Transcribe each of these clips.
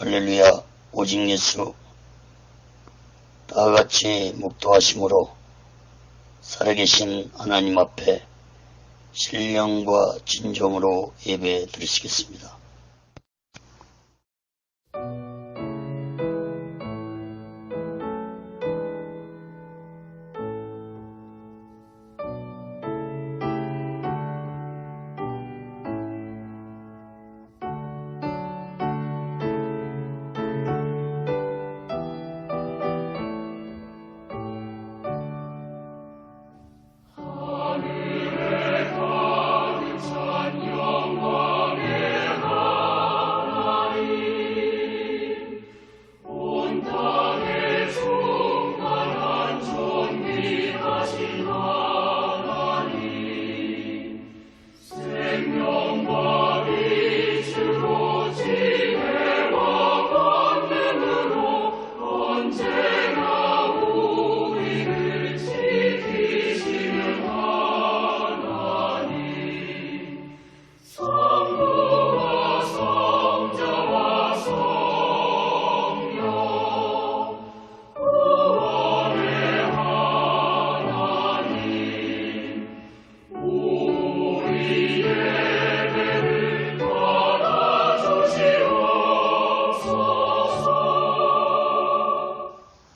할렐루야. 오직 예수. 다같이 묵도하심으로 살아계신 하나님 앞에 신령과 진정으로 예배 드리시겠습니다.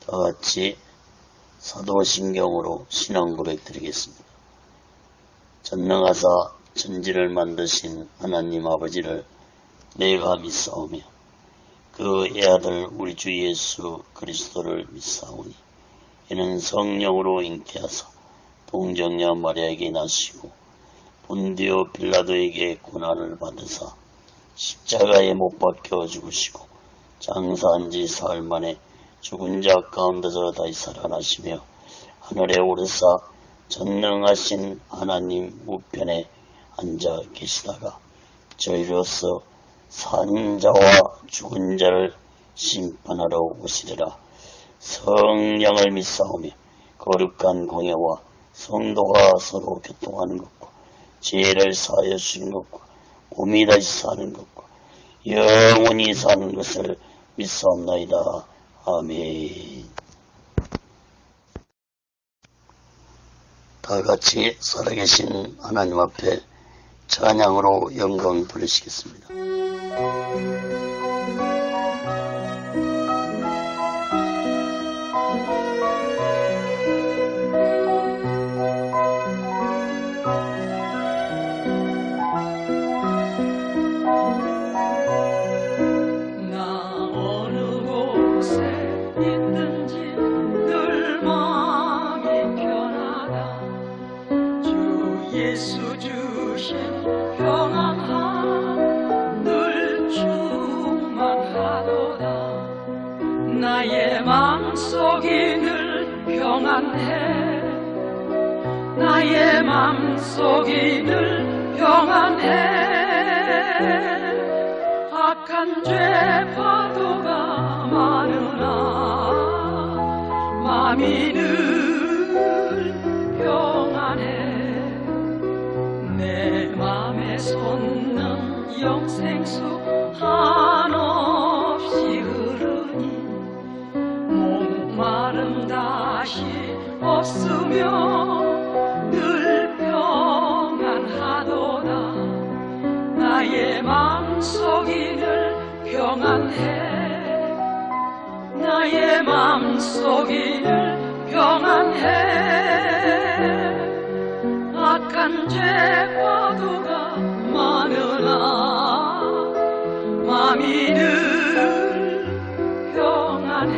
다같이 사도신경으로 신앙 고백 드리겠습니다. 전능하사 천지를 만드신 하나님 아버지를 내가 믿사오며 그 애아들 우리 주 예수 그리스도를 믿사오니 이는 성령으로 잉태하사 동정녀 마리아에게 나시고 본디오 빌라도에게 고난을 받으사 십자가에 못 박혀 죽으시고 장사한 지 사흘 만에 죽은 자 가운데서 다시 살아나시며 하늘에 오르사 전능하신 하나님 우편에 앉아 계시다가 저희로서 산 자와 죽은 자를 심판하러 오시리라. 성령을 믿사오며 거룩한 공예와 성도가 서로 교통하는 것과 죄를 사하여 주시는 것과 몸이 다시 사는 것과 영원히 사는 것을 믿사옵나이다. 아멘. 다같이 살아계신 하나님 앞에 찬양으로 영광 돌리시겠습니다. 예수 주신 평안함 늘 충만하도다. 나의 맘속이 늘 평안해. 나의 맘속이 늘 평안해. 악한 죄 파도가 많으나 맘이 늘 평안해. 내 맘에 솟는 영생수 한없이 흐르니 목마름 다시 없으며 늘 평안하도다. 나의 맘속이 늘 평안해. 나의 맘속이 늘 평안해. 악한 죄 파도가 많으나 맘이 늘 평안해.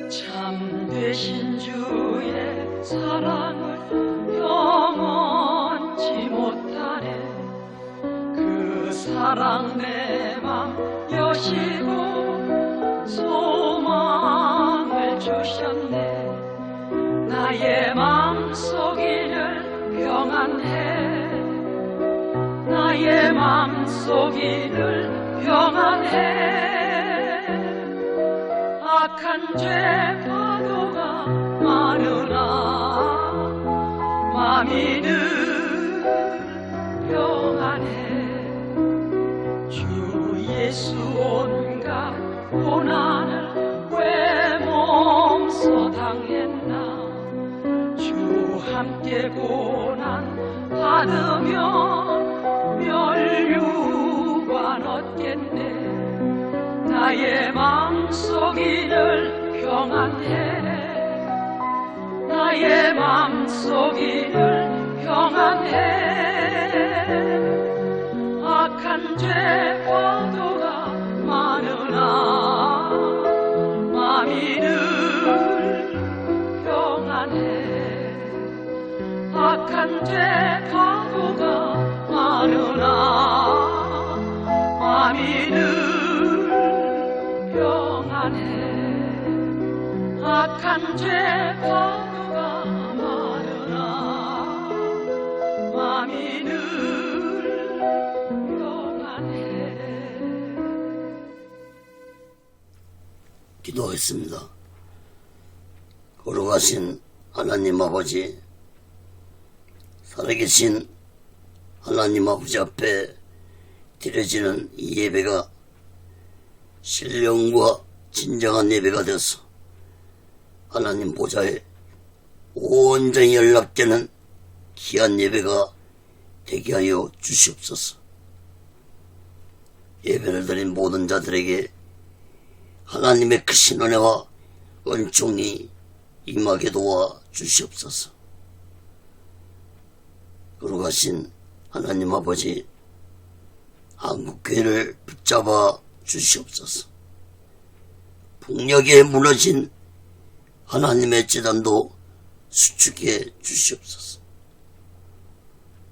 참되신 주의 사랑을 영원치 못하네. 그 사랑 내 맘 여시고 소망을 주셨네. 나의 맘속이 늘 평안해. 나의 나의 맘속이 늘 평안해. 악한 죄 파도가 많으나 맘이 늘 평안해. 주 예수 온갖 고난을 왜 몸소 당했나. 주 함께 고난 받으면 멸류관 얻겠네. 나의 맘속이 늘 평안해. 나의 맘속이 늘 평안해. 악한 죄 파도가 많으나 맘이 늘 평안해. 악한 죄 파도가 많으나 맘이 늘 평안해. 악한 죄 파도가 많으나 맘이 늘 기도하겠습니다. 걸어가신 하나님 아버지, 살아계신 하나님 아버지 앞에 드려지는 이 예배가 신령과 진정한 예배가 되어서 하나님 보좌에 온전히 연락되는 귀한 예배가 되게 하여 주시옵소서. 예배를 드린 모든 자들에게 하나님의 크신 은혜와 은총이 임하게 도와 주시옵소서. 걸어가신 하나님 아버지, 한국교회를 붙잡아 주시옵소서. 북녘에 무너진 하나님의 재단도 수축해 주시옵소서.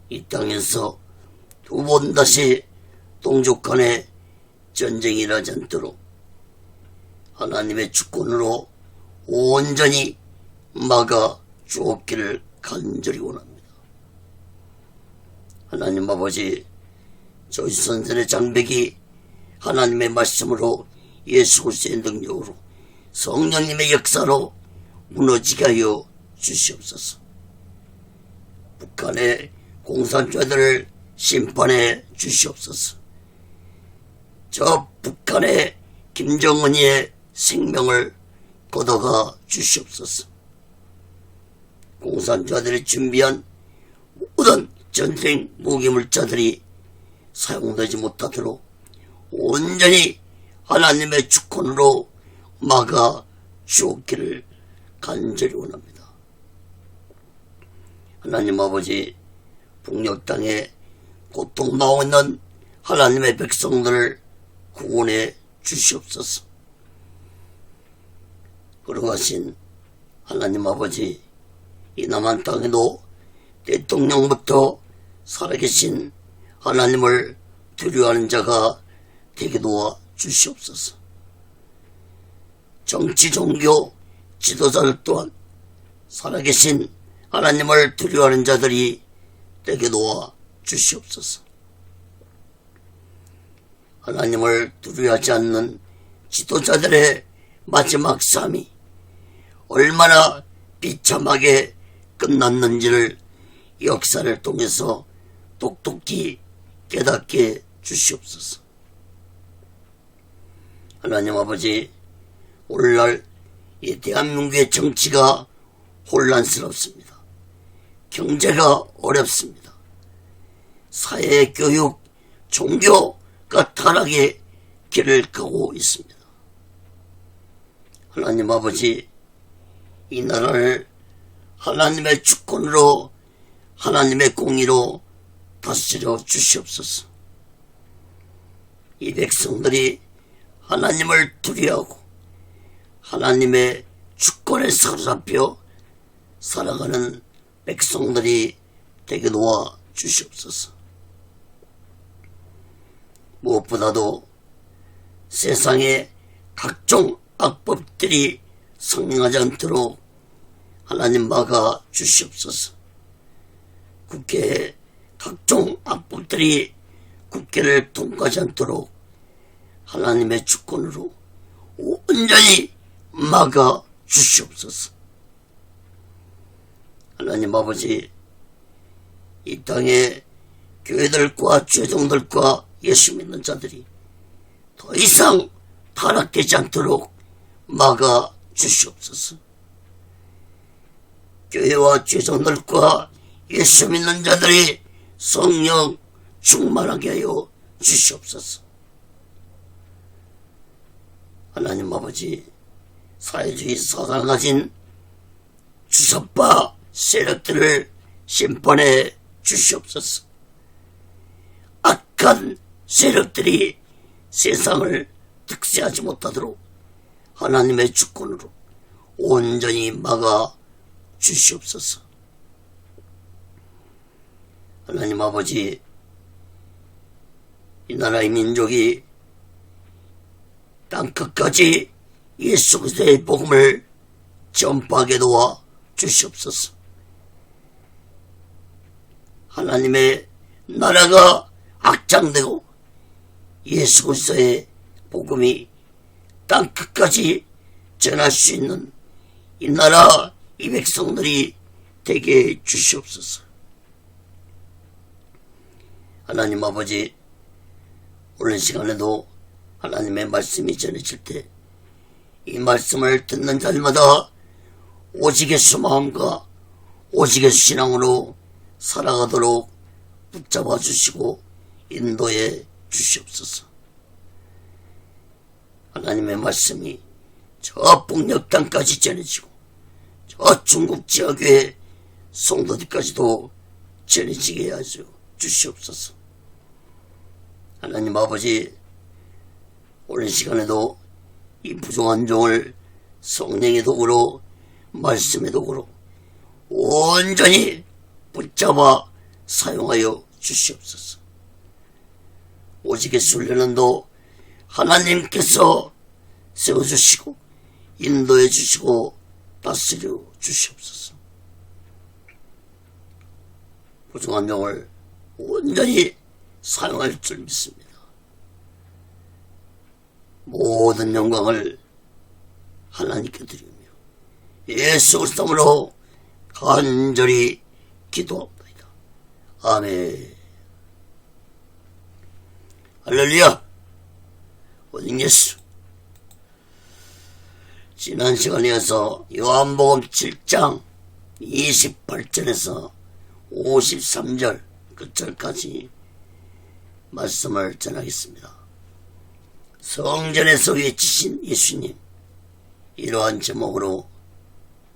이 땅에서 두 번 다시 동족 간의 전쟁이 일어나지 않도록 하나님의 주권으로 온전히 막아 주옵기를 간절히 원합니다. 하나님 아버지, 저희 선생의 장벽이 하나님의 말씀으로 예수 그리스도의 능력으로 성령님의 역사로 무너지게 하여 주시옵소서. 북한의 공산주의들을 심판해 주시옵소서. 저 북한의 김정은이의 생명을 걷어가 주시옵소서. 공산주의들이 준비한 모든 전쟁 무기물자들이 사용되지 못하도록 온전히 하나님의 주권으로 막아 주옵기를 간절히 원합니다. 하나님 아버지, 북녘 땅에 고통당하고 있는 하나님의 백성들을 구원해 주시옵소서. 걸어가신 하나님 아버지, 이 남한 땅에도 대통령부터 살아계신 하나님을 두려워하는 자가 되게 도와 주시옵소서. 정치, 종교, 지도자들 또한 살아계신 하나님을 두려워하는 자들이 되게 도와 주시옵소서. 하나님을 두려워하지 않는 지도자들의 마지막 삶이 얼마나 비참하게 끝났는지를 역사를 통해서 똑똑히 깨닫게 주시옵소서. 하나님 아버지, 오늘날 이 대한민국의 정치가 혼란스럽습니다. 경제가 어렵습니다. 사회, 교육, 종교가 타락의 길을 가고 있습니다. 하나님 아버지, 이 나라를 하나님의 주권으로 하나님의 공의로 다스려 주시옵소서. 이 백성들이 하나님을 두려워하고 하나님의 주권에 사로잡혀 살아가는 백성들이 되게 도와 주시옵소서. 무엇보다도 세상에 각종 악법들이 성행하지 않도록 하나님 막아 주시옵소서. 국회에 각종 악법들이 국계를 통과하지 않도록 하나님의 주권으로 온전히 막아 주시옵소서. 하나님 아버지, 이 땅의 교회들과 죄종들과 예수 믿는 자들이 더 이상 타락되지 않도록 막아 주시옵소서. 교회와 죄종들과 예수 믿는 자들이 성령 충만하게 하여 주시옵소서. 하나님 아버지, 사회주의 사상을 가진 주사파 세력들을 심판해 주시옵소서. 악한 세력들이 세상을 득세하지 못하도록 하나님의 주권으로 온전히 막아 주시옵소서. 하나님 아버지, 이 나라의 민족이 땅끝까지 예수 그리스도의 복음을 전파하게 도와 주시옵소서. 하나님의 나라가 확장되고 예수 그리스도의 복음이 땅끝까지 전할 수 있는 이 나라 이 백성들이 되게 해 주시옵소서. 하나님 아버지, 오늘 시간에도 하나님의 말씀이 전해질 때 이 말씀을 듣는 자들마다 오직 예수 마음과 오직 예수 신앙으로 살아가도록 붙잡아 주시고 인도해 주시옵소서. 하나님의 말씀이 저 북녘 땅까지 전해지고 저 중국 지역의 성도들까지도 전해지게 하여 주시옵소서. 하나님 아버지, 오늘 시간에도 이 부정한 종을 성령의 도구로 말씀의 도구로 온전히 붙잡아 사용하여 주시옵소서. 오직의 훈련도 하나님께서 세워주시고 인도해 주시고 다스려 주시옵소서. 부정한 종을 온전히 사용할 줄 믿습니다. 모든 영광을 하나님께 드리며 예수 그리스도로 간절히 기도합니다. 아멘. 할렐루야. 오직 예수. 지난 시간에 이어서 요한복음 7장 28절에서 53절 끝절까지 말씀을 전하겠습니다. 성전에서 외치신 예수님, 이러한 제목으로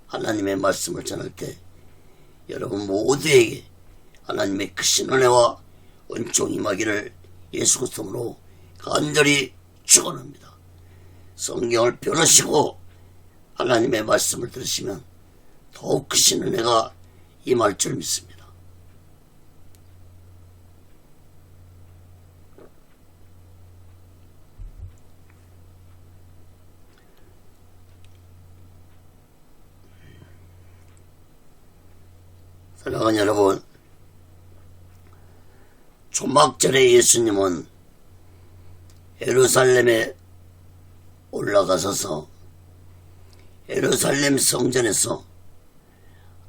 하나님의 말씀을 전할 때 여러분 모두에게 하나님의 크신 은혜와 은총이 임하기를 예수 그리스도로 간절히 축원합니다. 성경을 펴놓으시고 하나님의 말씀을 들으시면 더욱 크신 은혜가 임할 줄 믿습니다. 사랑하는 여러분, 초막절에 예수님은 예루살렘에 올라가셔서 예루살렘 성전에서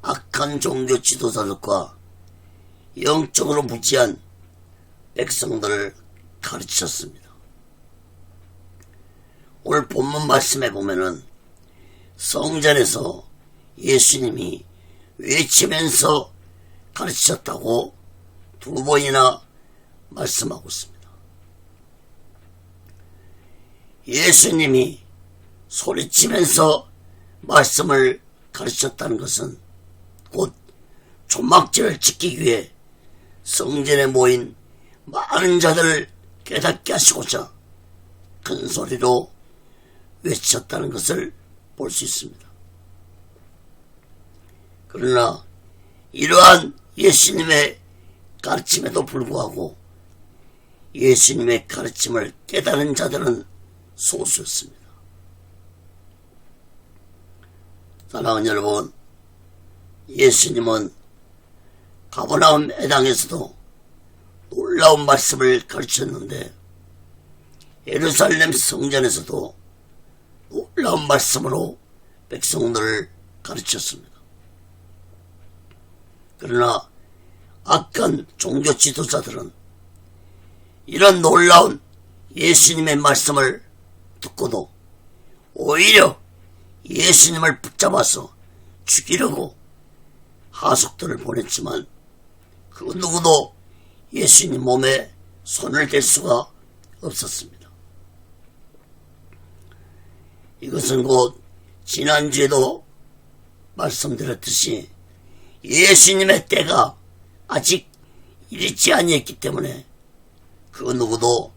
악한 종교 지도자들과 영적으로 무지한 백성들을 가르치셨습니다. 오늘 본문 말씀에 보면은 성전에서 예수님이 외치면서 가르치셨다고 2번이나 말씀하고 있습니다. 예수님이 소리치면서 말씀을 가르치셨다는 것은 곧 초막절을 지키기 위해 성전에 모인 많은 자들을 깨닫게 하시고자 큰 소리로 외치셨다는 것을 볼 수 있습니다. 그러나 이러한 예수님의 가르침에도 불구하고 예수님의 가르침을 깨달은 자들은 소수였습니다. 사랑하는 여러분, 예수님은 가버나움 회당에서도 놀라운 말씀을 가르쳤는데 예루살렘 성전에서도 놀라운 말씀으로 백성들을 가르쳤습니다. 그러나 악한 종교 지도자들은 이런 놀라운 예수님의 말씀을 듣고도 오히려 예수님을 붙잡아서 죽이려고 하속들을 보냈지만 그 누구도 예수님 몸에 손을 댈 수가 없었습니다. 이것은 곧 지난주에도 말씀드렸듯이 예수님의 때가 아직 이르지 아니했기 때문에 그 누구도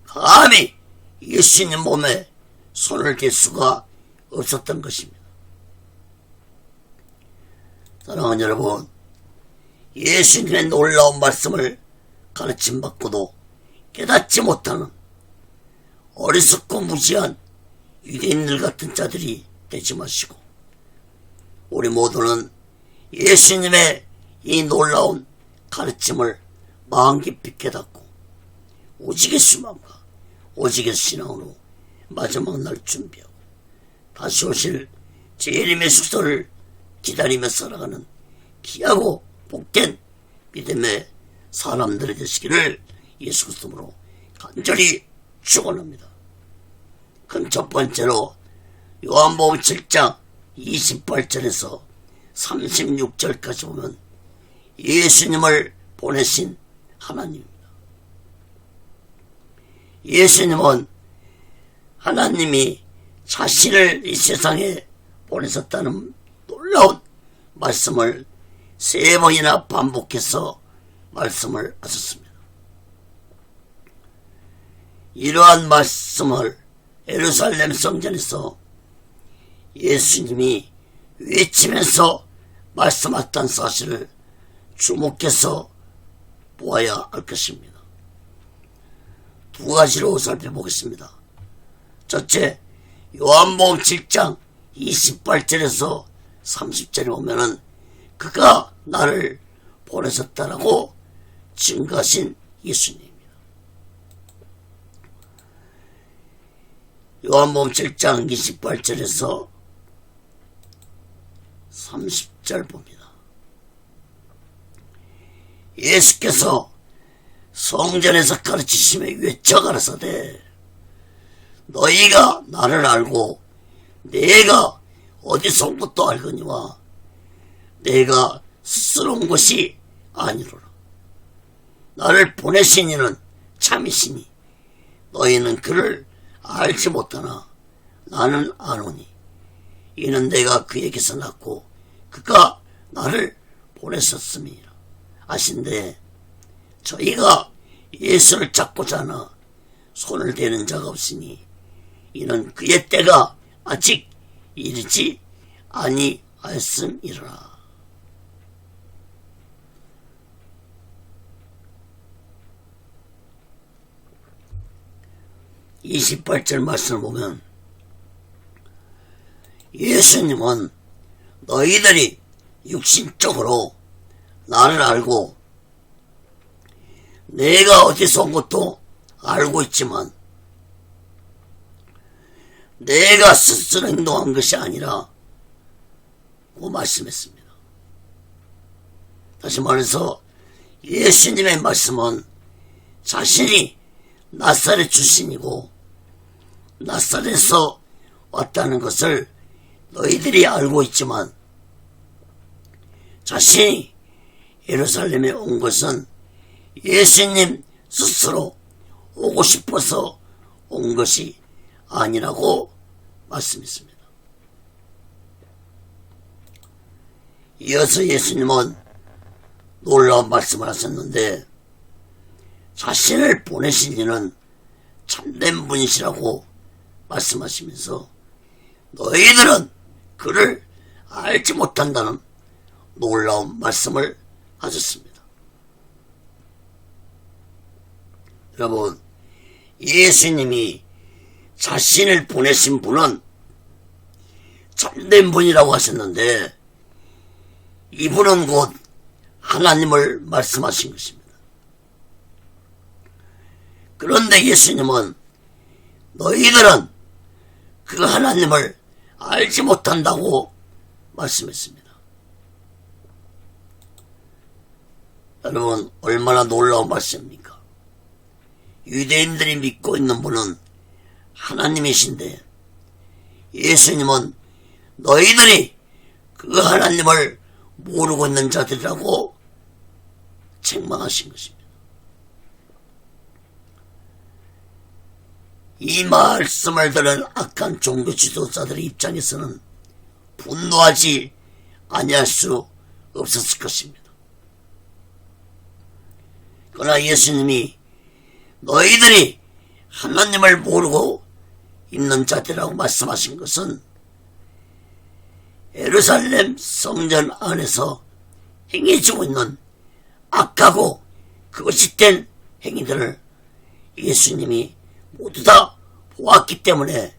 감히 예수님 몸에 손을 댈 수가 없었던 것입니다. 사랑하는 여러분, 예수님의 놀라운 말씀을 가르침받고도 깨닫지 못하는 어리석고 무지한 유대인들 같은 자들이 되지 마시고 우리 모두는 예수님의 이 놀라운 가르침을 마음 깊이 깨닫고 오직의 수만과 오직의 신앙으로 마지막 날 준비하고 다시 오실 재림의 숙소를 기다리며 살아가는 귀하고 복된 믿음의 사람들이 되시기를 예수 그리스도로 간절히 축원합니다. 그럼 첫 번째로 요한복음 7장 28절에서 36절까지 보면 예수님을 보내신 하나님입니다. 예수님은 하나님이 자신을 이 세상에 보내셨다는 놀라운 말씀을 3번이나 반복해서 말씀을 하셨습니다. 이러한 말씀을 예루살렘 성전에서 예수님이 외치면서 말씀하셨다는 사실을 주목해서 보아야 할 것입니다. 두 가지로 살펴보겠습니다. 첫째, 요한복음 7장 28절에서 30절에 보면은 그가 나를 보내셨다라고 증거하신 예수님입니다. 요한복음 7장 28절에서 30절 봅니다. 예수께서 성전에서 가르치시며 외쳐 가라사대 너희가 나를 알고 내가 어디서 온 것도 알거니와 내가 스스로 온 것이 아니로라. 나를 보내신 이는 참이시니 너희는 그를 알지 못하나 나는 아노니 이는 내가 그에게서 났고 그가 나를 보냈었음이라 하신데 저희가 예수를 잡고자 하나 손을 대는 자가 없으니 이는 그의 때가 아직 이르지 아니하였음이라. 28절 말씀을 보면 예수님은 너희들이 육신적으로 나를 알고 내가 어디서 온 것도 알고 있지만 내가 스스로 행동한 것이 아니라 고 말씀했습니다. 다시 말해서 예수님의 말씀은 자신이 나사렛 출신이고 나사렛에서 왔다는 것을 너희들이 알고 있지만 자신이 예루살렘에 온 것은 예수님 스스로 오고 싶어서 온 것이 아니라고 말씀했습니다. 이어서 예수님은 놀라운 말씀을 하셨는데 자신을 보내신 이는 참된 분이시라고 말씀하시면서 너희들은 그를 알지 못한다는 놀라운 말씀을 하셨습니다. 여러분, 예수님이 자신을 보내신 분은 참된 분이라고 하셨는데 이분은 곧 하나님을 말씀하신 것입니다. 그런데 예수님은 너희들은 그 하나님을 알지 못한다고 말씀했습니다. 여러분, 얼마나 놀라운 말씀입니까? 유대인들이 믿고 있는 분은 하나님이신데 예수님은 너희들이 그 하나님을 모르고 있는 자들이라고 책망하신 것입니다. 이 말씀을 들은 악한 종교 지도자들의 입장에서는 분노하지 아니할 수 없었을 것입니다. 그러나 예수님이 너희들이 하나님을 모르고 있는 자들이라고 말씀하신 것은 예루살렘 성전 안에서 행해지고 있는 악하고 거짓된 행위들을 예수님이 모두 다 보았기 때문에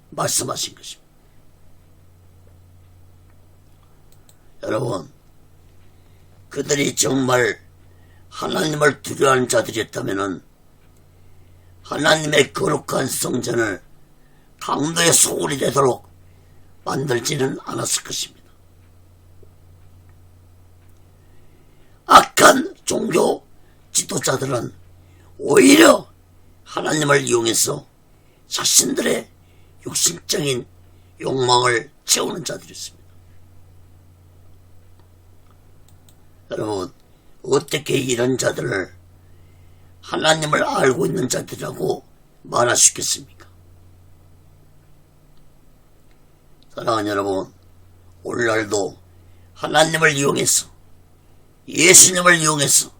말씀하신 것입니다. 여러분, 그들이 정말 하나님을 두려워하는 자들이었다면 하나님의 거룩한 성전을 강도의 소굴이 되도록 만들지는 않았을 것입니다. 악한 종교 지도자들은 오히려 하나님을 이용해서 자신들의 육신적인 욕망을 채우는 자들이었습니다. 여러분, 어떻게 이런 자들을 하나님을 알고 있는 자들이라고 말할 수 있겠습니까? 사랑하는 여러분, 오늘날도 하나님을 이용해서 예수님을 이용해서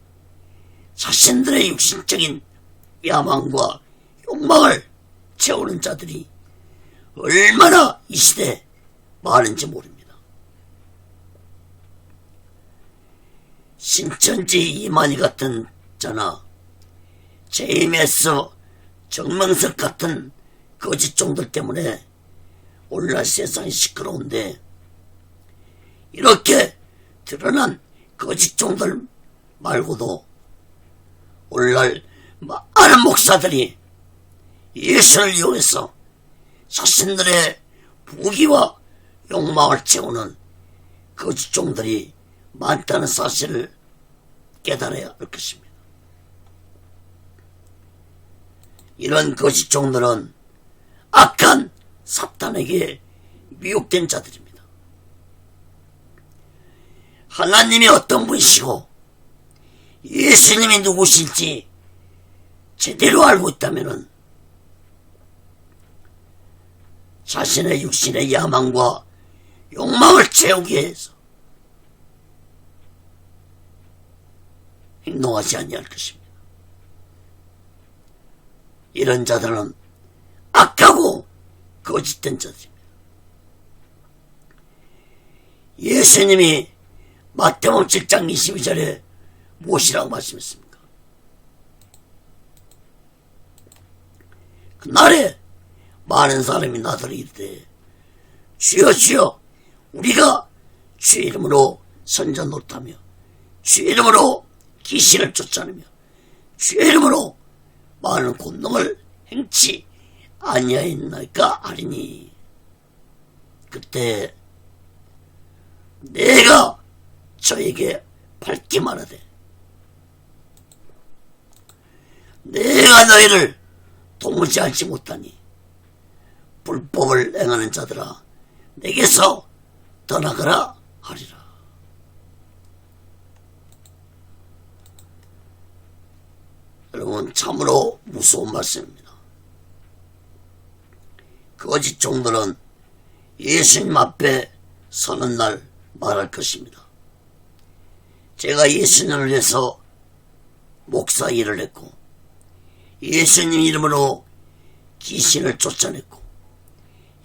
자신들의 육신적인 야망과 욕망을 채우는 자들이 얼마나 이 시대에 많은지 모릅니다. 신천지 이만희 같은 자나 제임스 정명석 같은 거짓종들 때문에 오늘날 세상이 시끄러운데 이렇게 드러난 거짓종들 말고도 오늘날 많은 목사들이 예수를 이용해서 자신들의 부귀와 욕망을 채우는 거짓종들이 많다는 사실을 깨달아야 할 것입니다. 이런 거짓종들은 악한 사탄에게 미혹된 자들입니다. 하나님이 어떤 분이시고 예수님이 누구신지 제대로 알고 있다면 자신의 육신의 야망과 욕망을 채우기 위해서 행동하지 아니할 것입니다. 이런 자들은 악하고 거짓된 자들입니다. 예수님이 마태복음 7장 22절에 무엇이라고 말씀했습니까? 그날에 많은 사람이 나더러 이르되 주여 주여 우리가 주의 이름으로 선자 노릇하며 주의 이름으로 귀신을 쫓아내며 주의 이름으로 많은 권능을 행치 아니하였나이까 하리니 그때 내가 저에게 밝게 말하되 내가 너희를 도무지 알지 못하니 불법을 행하는 자들아 내게서 떠나가라 하리라. 여러분, 참으로 무서운 말씀입니다. 거짓 종들은 예수님 앞에 서는 날 말할 것입니다. 제가 예수님을 위해서 목사 일을 했고 예수님 이름으로 귀신을 쫓아냈고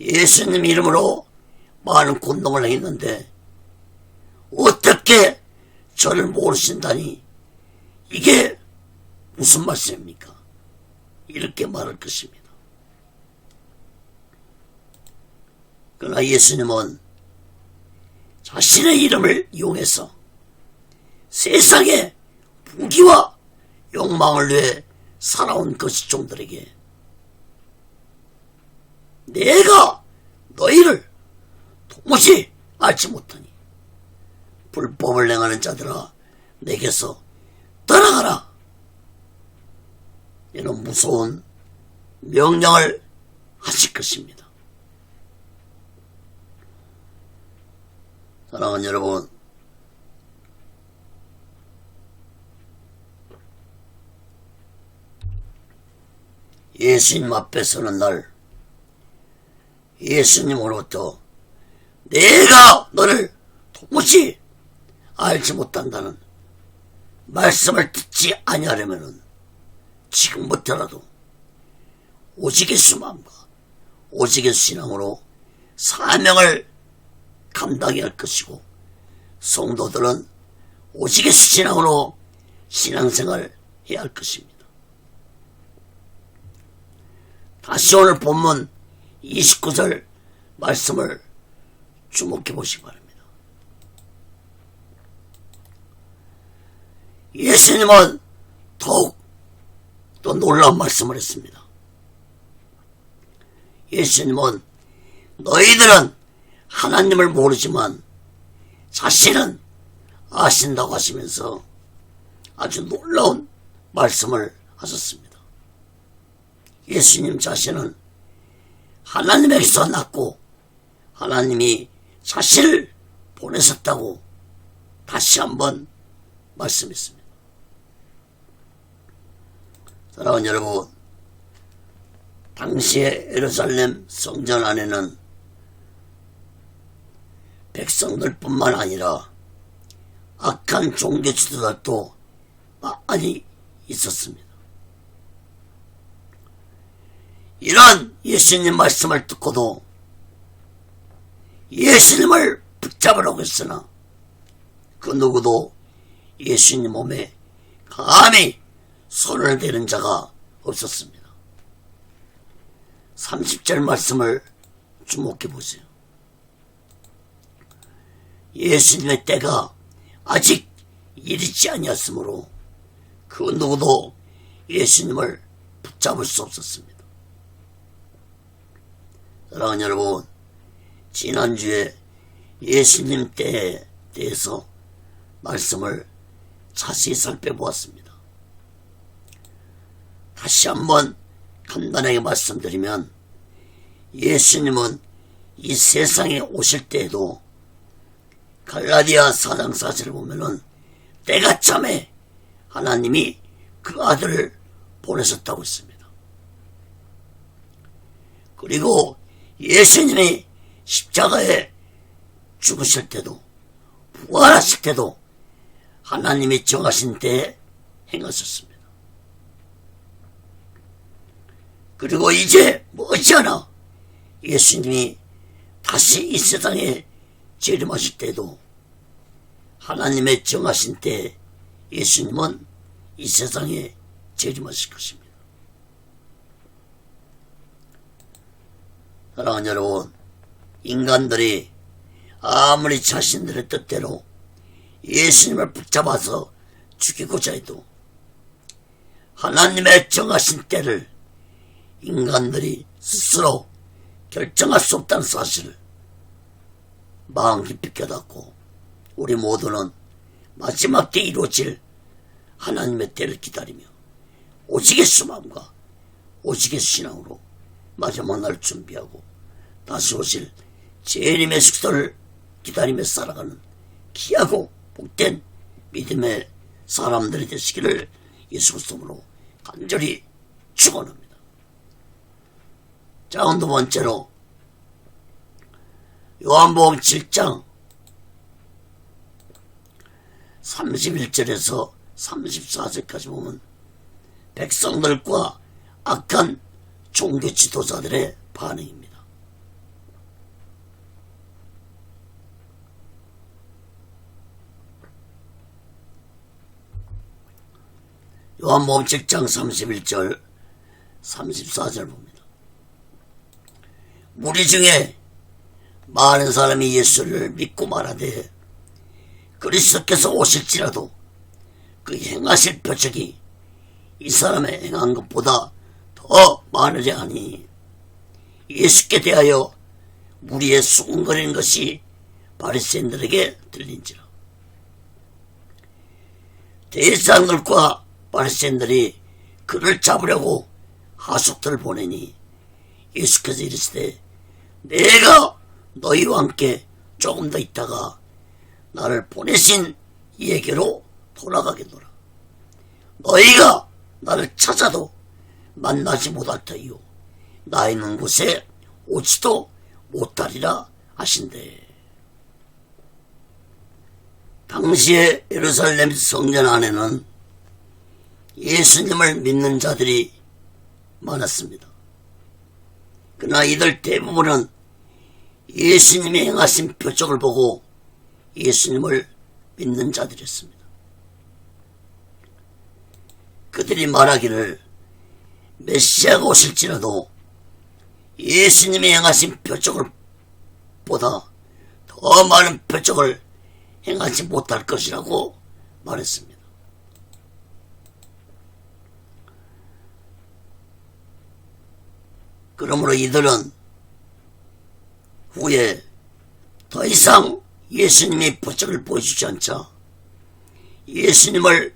예수님 이름으로 많은 권능을 했는데 어떻게 저를 모르신다니 이게 무슨 말씀입니까? 이렇게 말할 것입니다. 그러나 예수님은 자신의 이름을 이용해서 세상의 부귀와 욕망을 위해 살아온 거시종들에게 내가 너희를 도무지 알지 못하니 불법을 행하는 자들아 내게서 떠나가라. 이런 무서운 명령을 하실 것입니다. 사랑하는 여러분, 예수님 앞에 서는 날 예수님으로부터 내가 너를 도무지 알지 못한다는 말씀을 듣지 아니하려면 지금부터라도 오직 예수 마음과 오직 예수 신앙으로 사명을 감당해야 할 것이고, 성도들은 오직 예수 신앙으로 신앙생활을 해야 할 것입니다. 다시 오늘 본문 29절 말씀을 주목해 보시기 바랍니다. 예수님은 더욱 또 놀라운 말씀을 했습니다. 예수님은 너희들은 하나님을 모르지만 자신은 아신다고 하시면서 아주 놀라운 말씀을 하셨습니다. 예수님 자신은 하나님에게서 났고 하나님이 자신을 보내셨다고 다시 한번 말씀했습니다. 사랑하는 여러분, 당시의 예루살렘 성전 안에는 백성들뿐만 아니라 악한 종교 지도자들도 많이 있었습니다. 이런 예수님 말씀을 듣고도 예수님을 붙잡으려고 했으나 그 누구도 예수님 몸에 감히 손을 대는 자가 없었습니다. 30절 말씀을 주목해 보세요. 예수님의 때가 아직 이르지 아니었으므로 그 누구도 예수님을 붙잡을 수 없었습니다. 사랑하는 여러분, 지난주에 예수님 때에 대해서 말씀을 자세히 살펴보았습니다. 다시 한번 간단하게 말씀드리면, 예수님은 이 세상에 오실 때에도 갈라디아 4장 4절을 보면은 때가 참에 하나님이 그 아들을 보내셨다고 했습니다. 그리고 예수님이 십자가에 죽으실 때도 부활하실 때도 하나님이 정하신 때에 행하셨습니다. 그리고 이제 머지않아 예수님이 다시 이 세상에 재림하실 때도 하나님의 정하신 때에 예수님은 이 세상에 재림하실 것입니다. 사랑하는 여러분, 인간들이 아무리 자신들의 뜻대로 예수님을 붙잡아서 죽이고자 해도 하나님의 정하신 때를 인간들이 스스로 결정할 수 없다는 사실을 마음 깊이 깨닫고 우리 모두는 마지막 때 이루어질 하나님의 때를 기다리며 오직 예수 마음과 오직 예수 신앙으로 마지막 날 준비하고 다시 오실 재림의 숙소를 기다리며 살아가는 귀하고 복된 믿음의 사람들이 되시기를 예수 그리스도로 간절히 축원합니다. 자, 두 번째로 요한복음 7장 31절에서 34절까지 보면 백성들과 악한 종교 지도자들의 반응입니다. 요한복음 7장 31절 34절 봅니다. 무리 중에 많은 사람이 예수를 믿고 말하되 그리스도께서 오실지라도 그 행하실 표적이 이 사람의 행한 것보다 더 많으려 하니 예수께 대하여 무리에 수군거리는 것이 바리새인들에게 들린지라. 대제사장들과 바리새인들이 그를 잡으려고 하숙들을 보내니 예수께서 이르시되 내가 너희와 함께 조금 더 있다가 나를 보내신 이에게로 돌아가겠노라. 너희가 나를 찾아도 만나지 못할 터이요 나 있는 곳에 오지도 못하리라 하신대. 당시에 예루살렘 성전 안에는 예수님을 믿는 자들이 많았습니다. 그러나 이들 대부분은 예수님이 행하신 표적을 보고 예수님을 믿는 자들이었습니다. 그들이 말하기를 메시아가 오실지라도 예수님이 행하신 표적을 보다 더 많은 표적을 행하지 못할 것이라고 말했습니다. 그러므로 이들은 후에 더 이상 예수님이 표적을 보여주지 않자 예수님을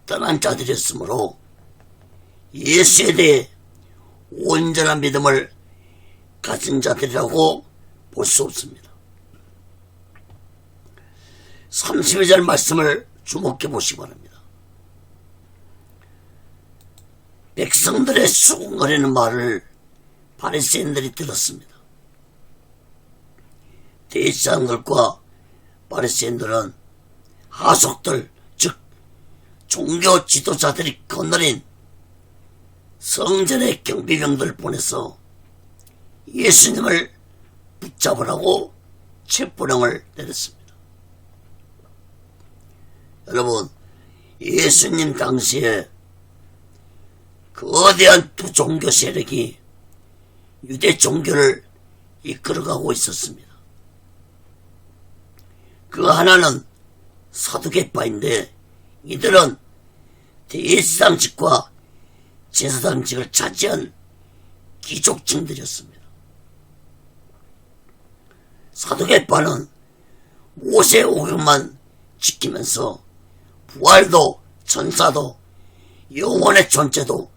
떠난 자들이었으므로 예수에 대해 온전한 믿음을 가진 자들이라고 볼 수 없습니다. 32절 말씀을 주목해 보시기 바랍니다. 백성들의 수군거리는 말을 바리새인들이 들었습니다. 대제사장들과 바리새인들은 하속들, 즉 종교 지도자들이 거느린 성전의 경비병들을 보내서 예수님을 붙잡으라고 체포령을 내렸습니다. 여러분, 예수님 당시에 거대한 두 종교 세력이 유대 종교를 이끌어가고 있었습니다. 그 하나는 사두개파인데 이들은 대제사장직과 제사장직을 차지한 귀족층들이었습니다. 사두개파는 모세 오경만 지키면서 부활도 천사도 영원의 존재도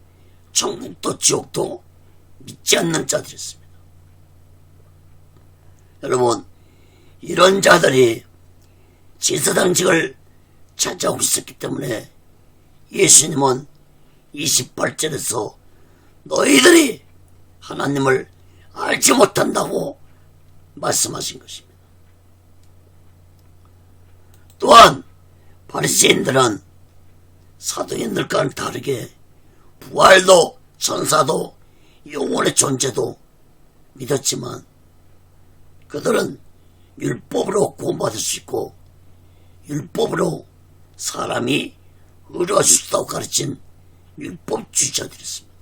천국도 지옥도 믿지 않는 자들이었습니다. 여러분, 이런 자들이 제사장직을 차지하고 있었기 때문에 예수님은 28절에서 너희들이 하나님을 알지 못한다고 말씀하신 것입니다. 또한 바리새인들은 사도인들과는 다르게 부활도 천사도 영원의 존재도 믿었지만 그들은 율법으로 구원받을 수 있고 율법으로 사람이 의로워질 수 있다고 가르친 율법주의자들이었습니다.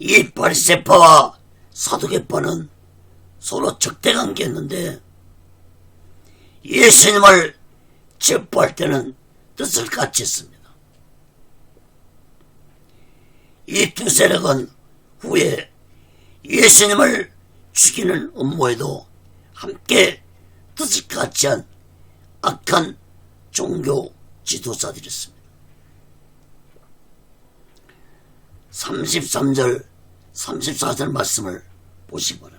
이 바리새파와 사두개파는 서로 적대관계였는데 예수님을 체포할 때는 뜻을 같이 했습니다. 이 두 세력은 후에 예수님을 죽이는 음모에도 함께 뜻을 같이 한 악한 종교 지도자들이었습니다. 33절 34절 말씀을 보시기 바랍니다.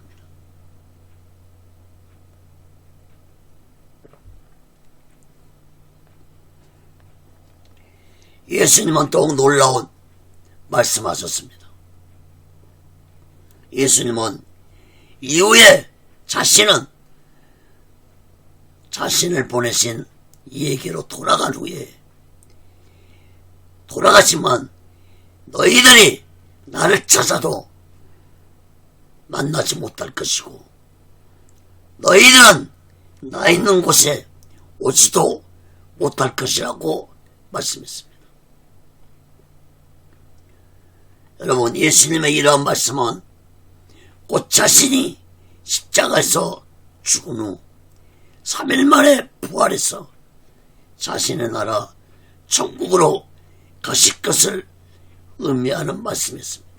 예수님은 더욱 놀라운 말씀하셨습니다. 예수님은 이후에 자신을 보내신 이에게로 돌아간 후에 돌아가지만 너희들이 나를 찾아도 만나지 못할 것이고 너희들은 나 있는 곳에 오지도 못할 것이라고 말씀했습니다. 여러분, 예수님의 이러한 말씀은 곧 자신이 십자가에서 죽은 후 3일 만에 부활해서 자신의 나라 천국으로 가실 것을 의미하는 말씀이었습니다.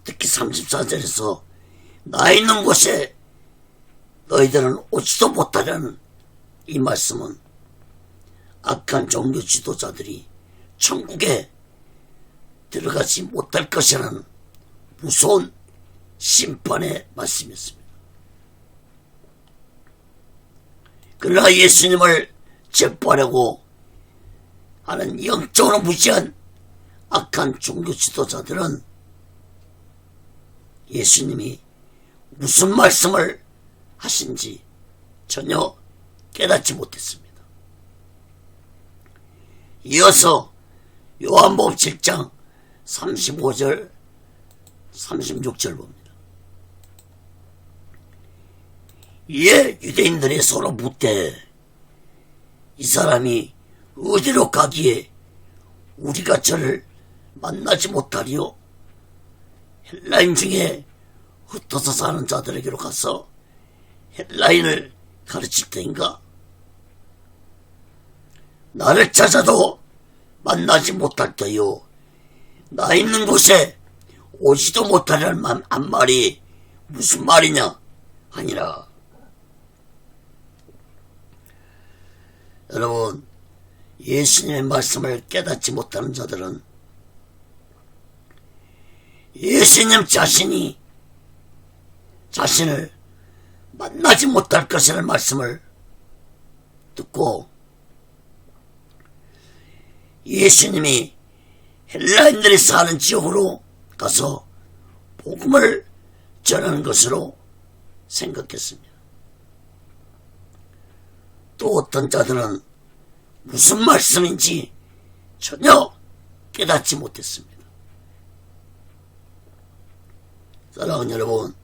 특히 34절에서 나 있는 곳에 너희들은 오지도 못하려는 이 말씀은 악한 종교 지도자들이 천국에 들어가지 못할 것이라는 무서운 심판의 말씀이었습니다. 그러나 예수님을 재판하고 하는 영적으로 무지한 악한 종교 지도자들은 예수님이 무슨 말씀을 하신지 전혀 깨닫지 못했습니다. 이어서 요한복음 7장 35절 36절 봅니다. 이에 유대인들이 서로 묻되 이 사람이 어디로 가기에 우리가 저를 만나지 못하리요? 헬라인 중에 흩어져 사는 자들에게로 가서 헬라인을 가르칠 테인가? 나를 찾아도 만나지 못할 터요. 나 있는 곳에 오지도 못하려는 한 말이 무슨 말이냐 하니라. 여러분, 예수님의 말씀을 깨닫지 못하는 자들은 예수님 자신이 자신을 만나지 못할 것이라는 말씀을 듣고 예수님이 헬라인들이 사는 지역으로 가서 복음을 전하는 것으로 생각했습니다. 또 어떤 자들은 무슨 말씀인지 전혀 깨닫지 못했습니다. 사랑하는 여러분,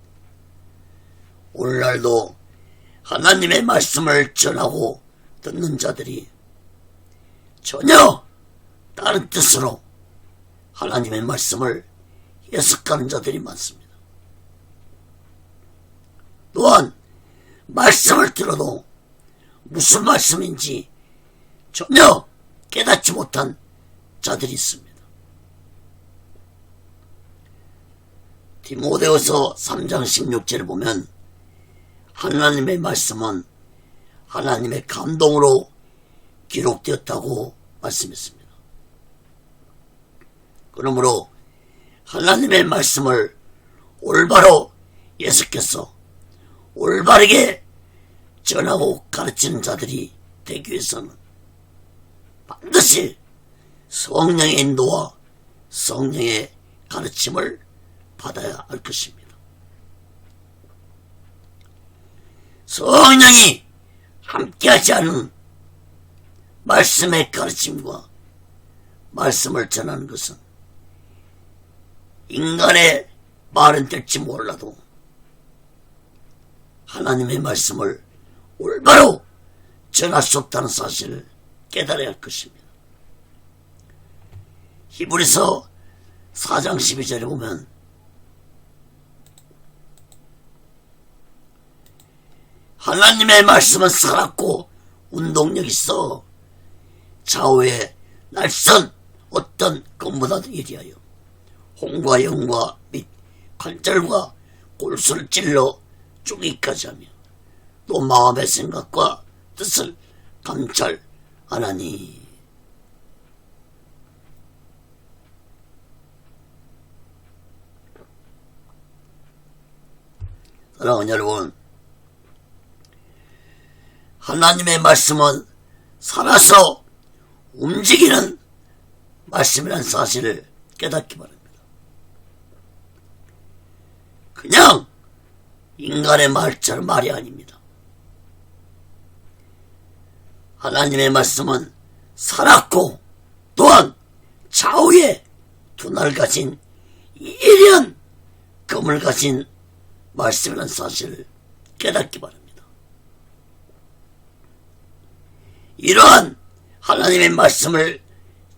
오늘날도 하나님의 말씀을 전하고 듣는 자들이 전혀 다른 뜻으로 하나님의 말씀을 해석하는 자들이 많습니다. 또한 말씀을 들어도 무슨 말씀인지 전혀 깨닫지 못한 자들이 있습니다. 디모데후서 3장 16절을 보면 하나님의 말씀은 하나님의 감동으로 기록되었다고 말씀했습니다. 그러므로 하나님의 말씀을 올바로 해석해서 올바르게 전하고 가르치는 자들이 되기 위해서는 반드시 성령의 인도와 성령의 가르침을 받아야 할 것입니다. 성령이 함께하지 않은 말씀의 가르침과 말씀을 전하는 것은 인간의 말은 될지 몰라도 하나님의 말씀을 올바로 전할 수 없다는 사실을 깨달아야 할 것입니다. 히브리서 4장 12절에 보면 하나님의 말씀은 살았고 운동력 있어 좌우에 날선 어떤 것보다도 예리하여 홍과 영과 및 관절과 골수를 찔러 쪼개기까지 하며 또 마음의 생각과 뜻을 감찰하나니. 사랑하는 여러분, 하나님의 말씀은 살아서 움직이는 말씀이라는 사실을 깨닫기 바랍니다. 그냥 인간의 말처럼 말이 아닙니다. 하나님의 말씀은 살았고 또한 좌우에 두 날 가진 예리한 검을 가진 말씀이라는 사실을 깨닫기 바랍니다. 이러한 하나님의 말씀을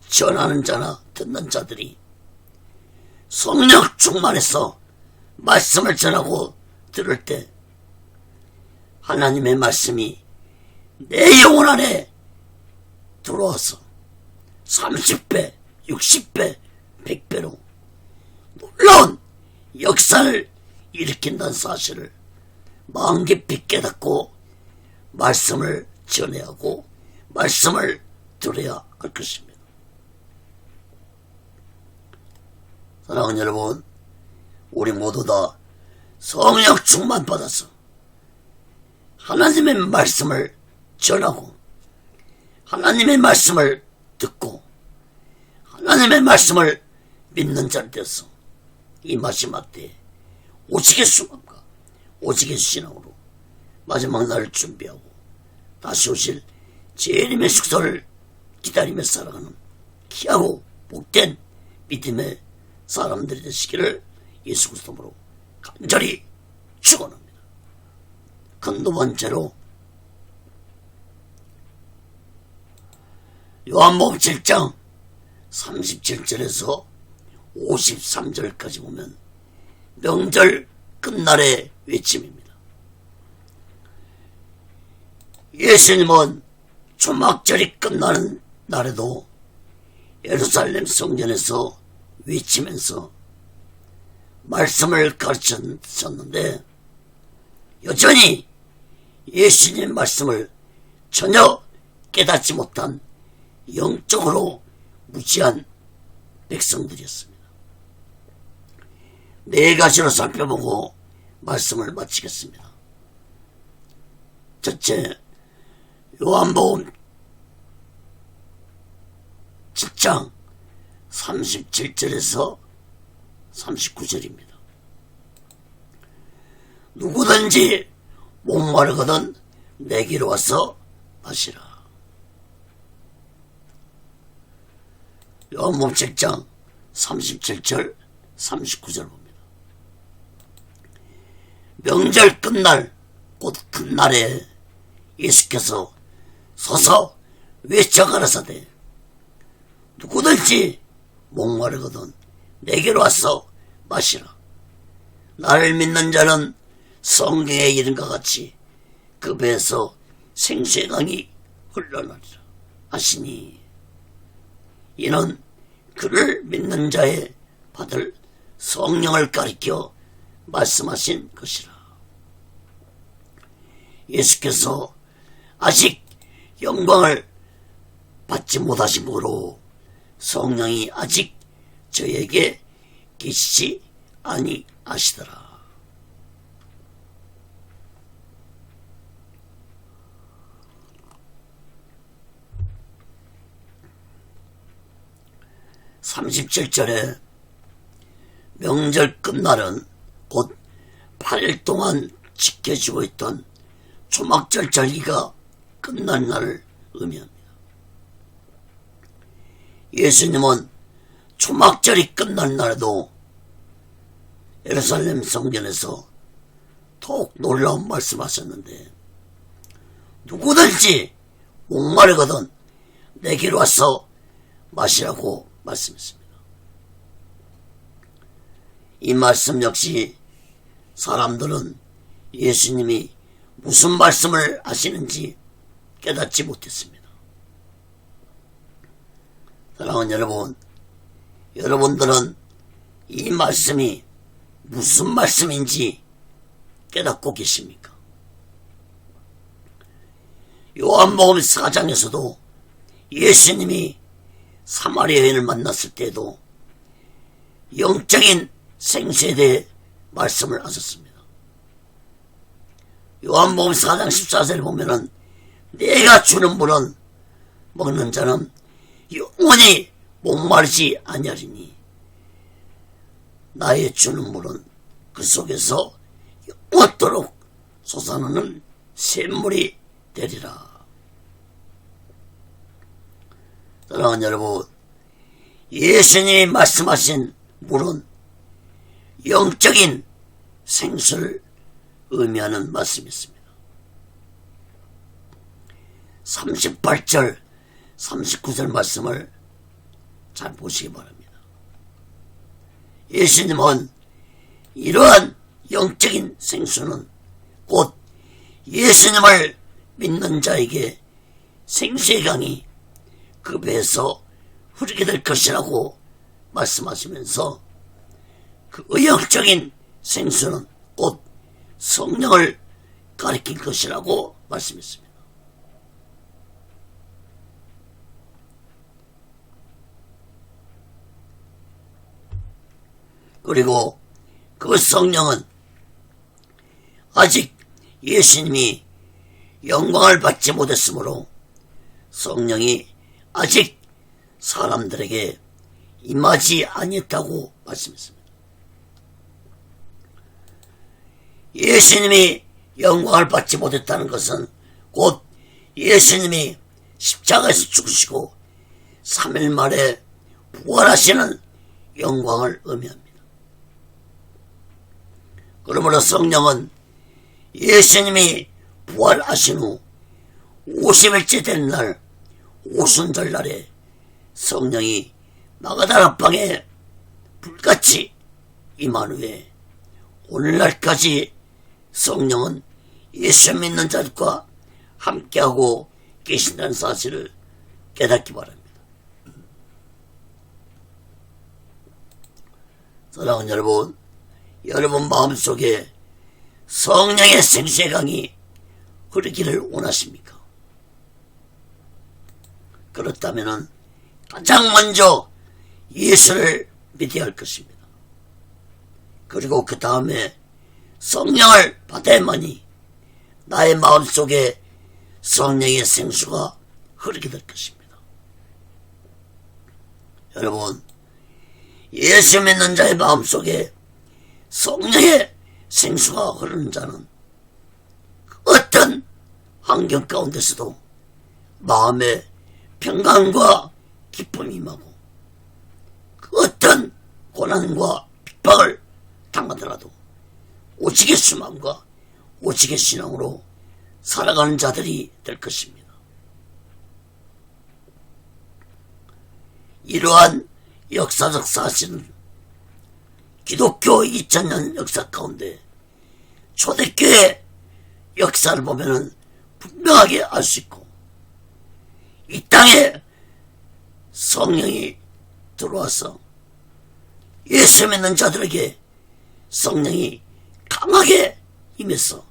전하는 자나 듣는 자들이 성령 충만해서 말씀을 전하고 들을 때 하나님의 말씀이 내 영혼 안에 들어와서 30배, 60배, 100배로 놀라운 역사를 일으킨다는 사실을 마음 깊이 깨닫고 말씀을 전해야 하고 말씀을 들어야 할 것입니다. 사랑하는 여러분, 우리 모두 다 성령 충만 받아서 하나님의 말씀을 전하고 하나님의 말씀을 듣고 하나님의 말씀을 믿는 자를 되어서 이 마지막 때에 오직의 수감과 오직의 신앙으로 마지막 날을 준비하고 다시 오실 재림의 숙소를 기다리며 살아가는 귀하고 복된 믿음의 사람들이 되시기를 예수 그리스도로 간절히 축원합니다. 두 번째로 요한복음 7장 37절에서 53절까지 보면 명절 끝날의 외침입니다. 예수님은 초막절이 끝나는 날에도 예루살렘 성전에서 외치면서 말씀을 가르쳤는데 여전히 예수님의 말씀을 전혀 깨닫지 못한 영적으로 무지한 백성들이었습니다. 네 가지로 살펴보고 말씀을 마치겠습니다. 첫째, 요한복음 7장 37절에서 39절입니다. 누구든지 목마르거든 내게로 와서 마시라. 요한복음 7장 37절 39절 봅니다. 명절 끝날 곧 끝날에 예수께서 서서 외쳐 가라사대 누구든지 목마르거든 내게로 와서 마시라. 나를 믿는 자는 성경의 이름과 같이 그 배에서 생수의 강이 흘러나리라 하시니 이는 그를 믿는 자의 받을 성령을 가리켜 말씀하신 것이라. 예수께서 아직 영광을 받지 못하심으로 성령이 아직 저에게 계시지 아니하시더라. (37절에) 명절 끝날은 곧 8일 동안 지켜지고 있던 초막절 절기가 끝난 날을 의미합니다. 예수님은 초막절이 끝난 날에도 예루살렘 성전에서 더욱 놀라운 말씀하셨는데 누구든지 목마르거든 내게로 와서 마시라고 말씀했습니다. 이 말씀 역시 사람들은 예수님이 무슨 말씀을 하시는지 깨닫지 못했습니다. 사랑하는 여러분, 여러분들은 이 말씀이 무슨 말씀인지 깨닫고 계십니까? 요한복음 4장에서도 예수님이 사마리아 여인을 만났을 때에도 영적인 생수에 대해 말씀을 하셨습니다. 요한복음 4장 14절에 보면은 내가 주는 물은 먹는 자는 영원히 목마르지 아니하리니 나의 주는 물은 그 속에서 영원토록 솟아나는 샘물이 되리라. 사랑하는 여러분, 예수님이 말씀하신 물은 영적인 생수를 의미하는 말씀이었습니다. 38절 39절 말씀을 잘 보시기 바랍니다. 예수님은 이러한 영적인 생수는 곧 예수님을 믿는 자에게 생수의 강이 그 배에서 흐르게 될 것이라고 말씀하시면서 그 의욕적인 생수는 곧 성령을 가리킨 것이라고 말씀했습니다. 그리고 그 성령은 아직 예수님이 영광을 받지 못했으므로 성령이 아직 사람들에게 임하지 아니했다고 말씀했습니다. 예수님이 영광을 받지 못했다는 것은 곧 예수님이 십자가에서 죽으시고 3일 만에 부활하시는 영광을 의미합니다. 그러므로 성령은 예수님이 부활하신 후 50일째 되는 날 오순절 날에 성령이 마가다라 방에 불같이 임한 후에 오늘날까지 성령은 예수 믿는 자들과 함께하고 계신다는 사실을 깨닫기 바랍니다. 사랑하는 여러분 마음속에 성령의 생수의 강이 흐르기를 원하십니까? 그렇다면 가장 먼저 예수를 믿어야 할 것입니다. 그리고 그 다음에 성령을 받아야만이 나의 마음속에 성령의 생수가 흐르게 될 것입니다. 여러분, 예수 믿는 자의 마음속에 성령의 생수가 흐르는 자는 어떤 환경 가운데서도 마음에 평강과 기쁨이 임하고 그 어떤 고난과 핍박을 당하더라도 오직의 수망과 오직의 신앙으로 살아가는 자들이 될 것입니다. 이러한 역사적 사실은 기독교 2000년 역사 가운데 초대교회 역사를 보면 분명하게 알 수 있고 이 땅에 성령이 들어와서 예수 믿는 자들에게 성령이 강하게 임해서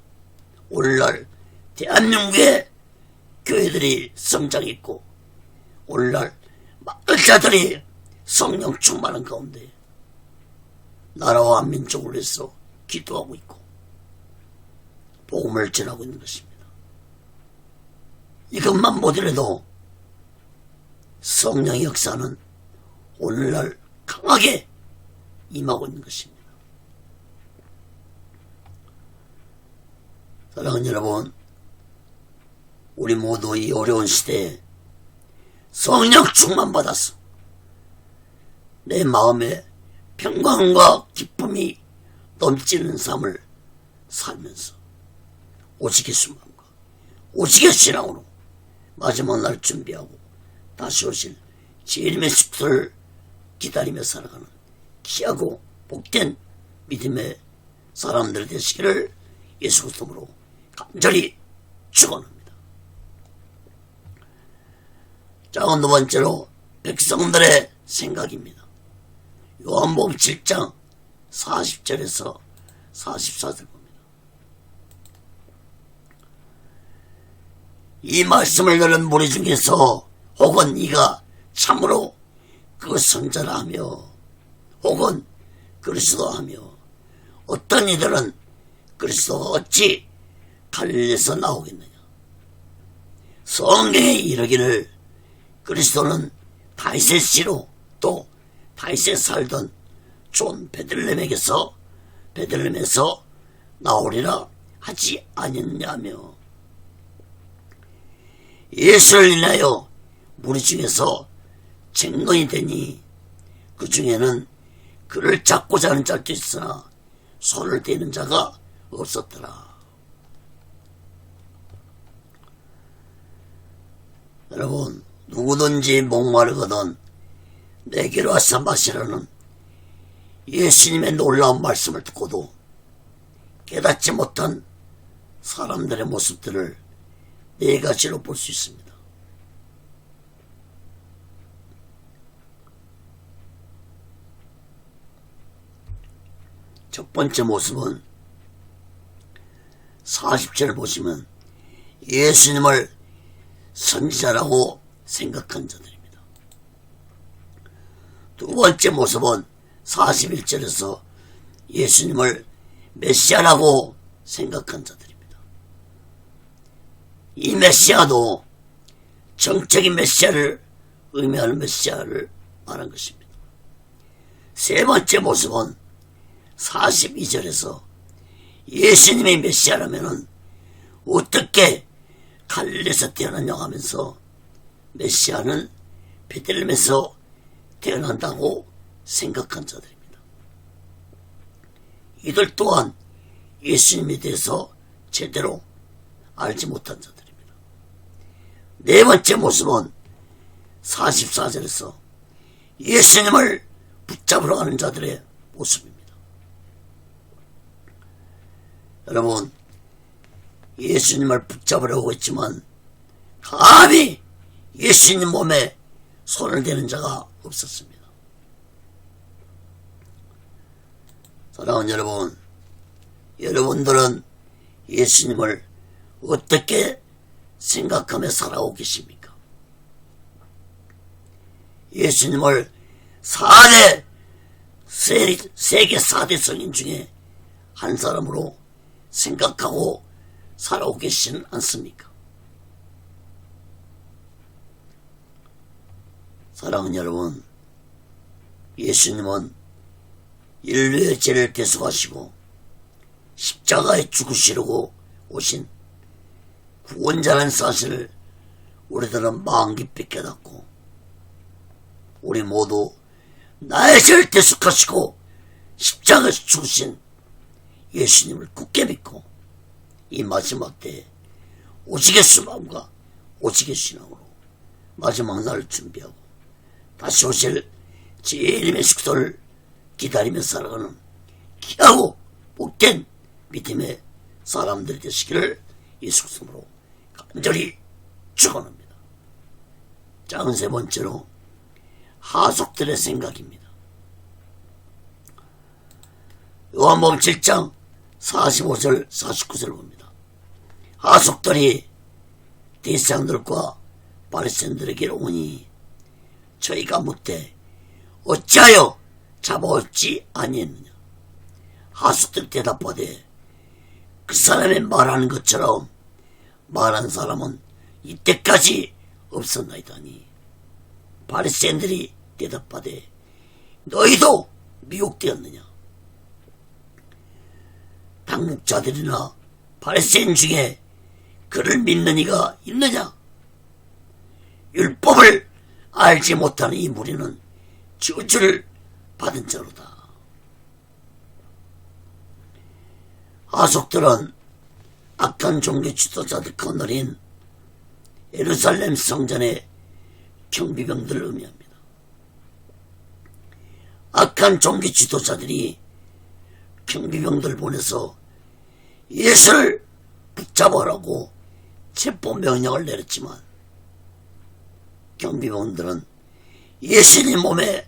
오늘날 대한민국의 교회들이 성장했고 오늘날 많은 자들이 성령 충만한 가운데 나라와 민족을 위해서 기도하고 있고 복음을 전하고 있는 것입니다. 이것만 보더라도 성령의 역사는 오늘날 강하게 임하고 있는 것입니다. 사랑하는 여러분, 우리 모두 이 어려운 시대에 성령 충만받아서 내 마음에 평강과 기쁨이 넘치는 삶을 살면서 오직의 수만과 오직의 신앙으로 마지막 날 준비하고 다시 오실 주님의 숙소를 기다리며 살아가는 귀하고 복된 믿음의 사람들 되시기를 예수 그리스도로 간절히 축원합니다. 자, 두 번째로 백성들의 생각입니다. 요한복음 7장 40절에서 44절 봅니다. 이 말씀을 들은 무리 중에서 혹은 이가 참으로 그 선자라 하며 혹은 그리스도 하며 어떤 이들은 그리스도가 어찌 갈릴리에서 나오겠느냐. 성경에 이르기를 그리스도는 다윗의 씨로 또 다윗에 살던 존 베들레헴에서 나오리라 하지 아니었냐며. 예수를 인하여 무리 중에서 쟁론이 되니 그 중에는 그를 잡고자 하는 자도 있으나 손을 대는 자가 없었더라. 여러분, 누구든지 목마르거든 내게로 와서 마시라는 예수님의 놀라운 말씀을 듣고도 깨닫지 못한 사람들의 모습들을 네 가지로 볼 수 있습니다. 첫 번째 모습은 40절을 보시면 예수님을 선지자라고 생각한 자들입니다. 두 번째 모습은 41절에서 예수님을 메시아라고 생각한 자들입니다. 이 메시아도 정적인 메시아를 의미하는 메시아를 말한 것입니다. 세 번째 모습은 42절에서 예수님의 메시아라면 어떻게 갈릴리에서 태어났냐고 하면서 메시아는 베들레헴에서 태어난다고 생각한 자들입니다. 이들 또한 예수님에 대해서 제대로 알지 못한 자들입니다. 네 번째 모습은 44절에서 예수님을 붙잡으러 가는 자들의 모습입니다. 여러분, 예수님을 붙잡으려고 했지만 감히 예수님 몸에 손을 대는 자가 없었습니다. 사랑하는 여러분, 여러분들은 예수님을 어떻게 생각하며 살아오고 계십니까? 예수님을 세계 4대 성인 중에 한 사람으로 생각하고 살아오고 계시지는 않습니까? 사랑하는 여러분, 예수님은 인류의 죄를 대속하시고 십자가에 죽으시려고 오신 구원자라는 사실을 우리들은 마음 깊이 깨닫고 우리 모두 나의 죄를 대속하시고 십자가에서 죽으신 예수님을 굳게 믿고 이 마지막 때에 오직의 수마음과 오직의 신앙으로 마지막 날을 준비하고 다시 오실 제1의 메시크도를 기다리며 살아가는 귀하고 복된 믿음의 사람들이 되시기를 예수 그리스도로 간절히 축원합니다. 작은 세 번째로 하속들의 생각입니다. 요한복음 7장 45절 49절을 봅니다. 하속들이 대제사장들과 바리새인들에게 오니 저희가 묻되 어찌하여 잡아올지 아니했느냐. 하속들이 대답하되 그 사람의 말하는 것처럼 말한 사람은 이때까지 없었나이다니. 바리새인들이 대답하되 너희도 미혹되었느냐. 당국자들이나 바리새인 중에 그를 믿는 이가 있느냐. 율법을 알지 못하는 이 무리는 저주를 받은 자로다. 하속들은 악한 종교 지도자들 거느린 예루살렘 성전의 경비병들을 의미합니다. 악한 종교 지도자들이 경비병들을 보내서 예수를 붙잡으라고 체포 명령을 내렸지만 경비병들은 예수님 몸에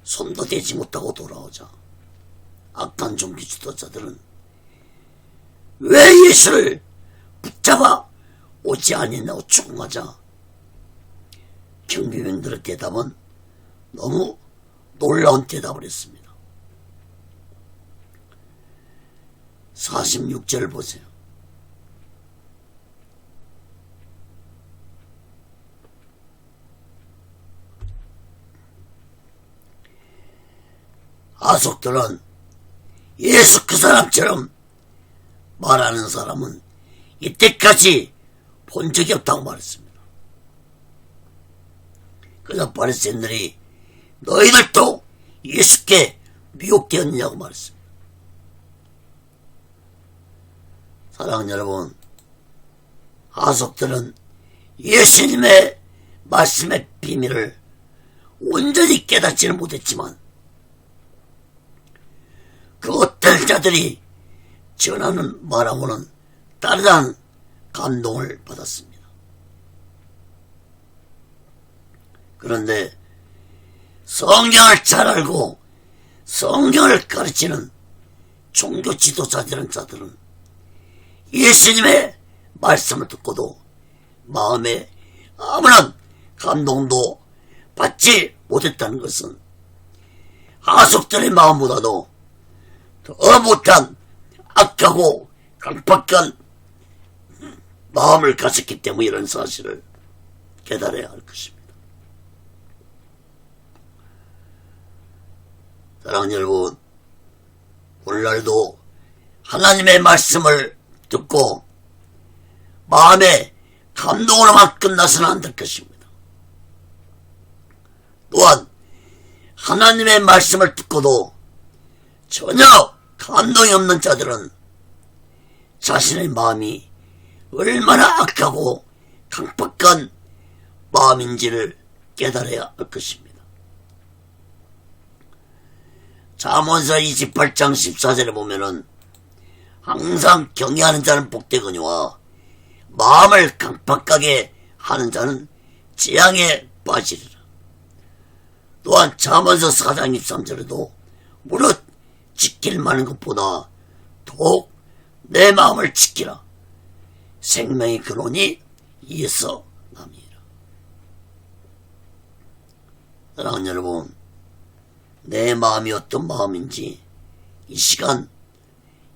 손도 대지 못하고 돌아오자 악한 종교 지도자들은 왜 예수를 붙잡아 오지 아니냐고 추궁하자 경비병들의 대답은 너무 놀라운 대답을 했습니다. 46절을 보세요. 하속들은 예수 그 사람처럼 말하는 사람은 이때까지 본 적이 없다고 말했습니다. 그래서 바리새인들이 너희들도 예수께 미혹되었느냐고 말했습니다. 사랑하는 여러분, 하속들은 예수님의 말씀의 비밀을 온전히 깨닫지는 못했지만 그 어떤 자들이 전하는 말하고는 따르다는 감동을 받았습니다. 그런데 성경을 잘 알고 성경을 가르치는 종교 지도자들은 예수님의 말씀을 듣고도 마음에 아무런 감동도 받지 못했다는 것은 하속들의 마음보다도 더 못한 악하고 강팍한 마음을 가졌기 때문이라는 사실을 깨달아야 할 것입니다. 사랑하는 여러분, 오늘날도 하나님의 말씀을 듣고 마음에 감동으로만 끝나서는 안 될 것입니다. 또한 하나님의 말씀을 듣고도 전혀 감동이 없는 자들은 자신의 마음이 얼마나 악하고 강팍한 마음인지를 깨달아야 할 것입니다. 잠언서 28장 14절에 보면은 항상 경외하는 자는 복되거니와 마음을 강팍하게 하는 자는 재앙에 빠지리라. 또한 잠언서 4장 23절에도 무릇 지킬 만한 것보다 더욱 내 마음을 지키라. 생명의 근원이 이에서 남이라. 사랑하는 여러분, 내 마음이 어떤 마음인지 이 시간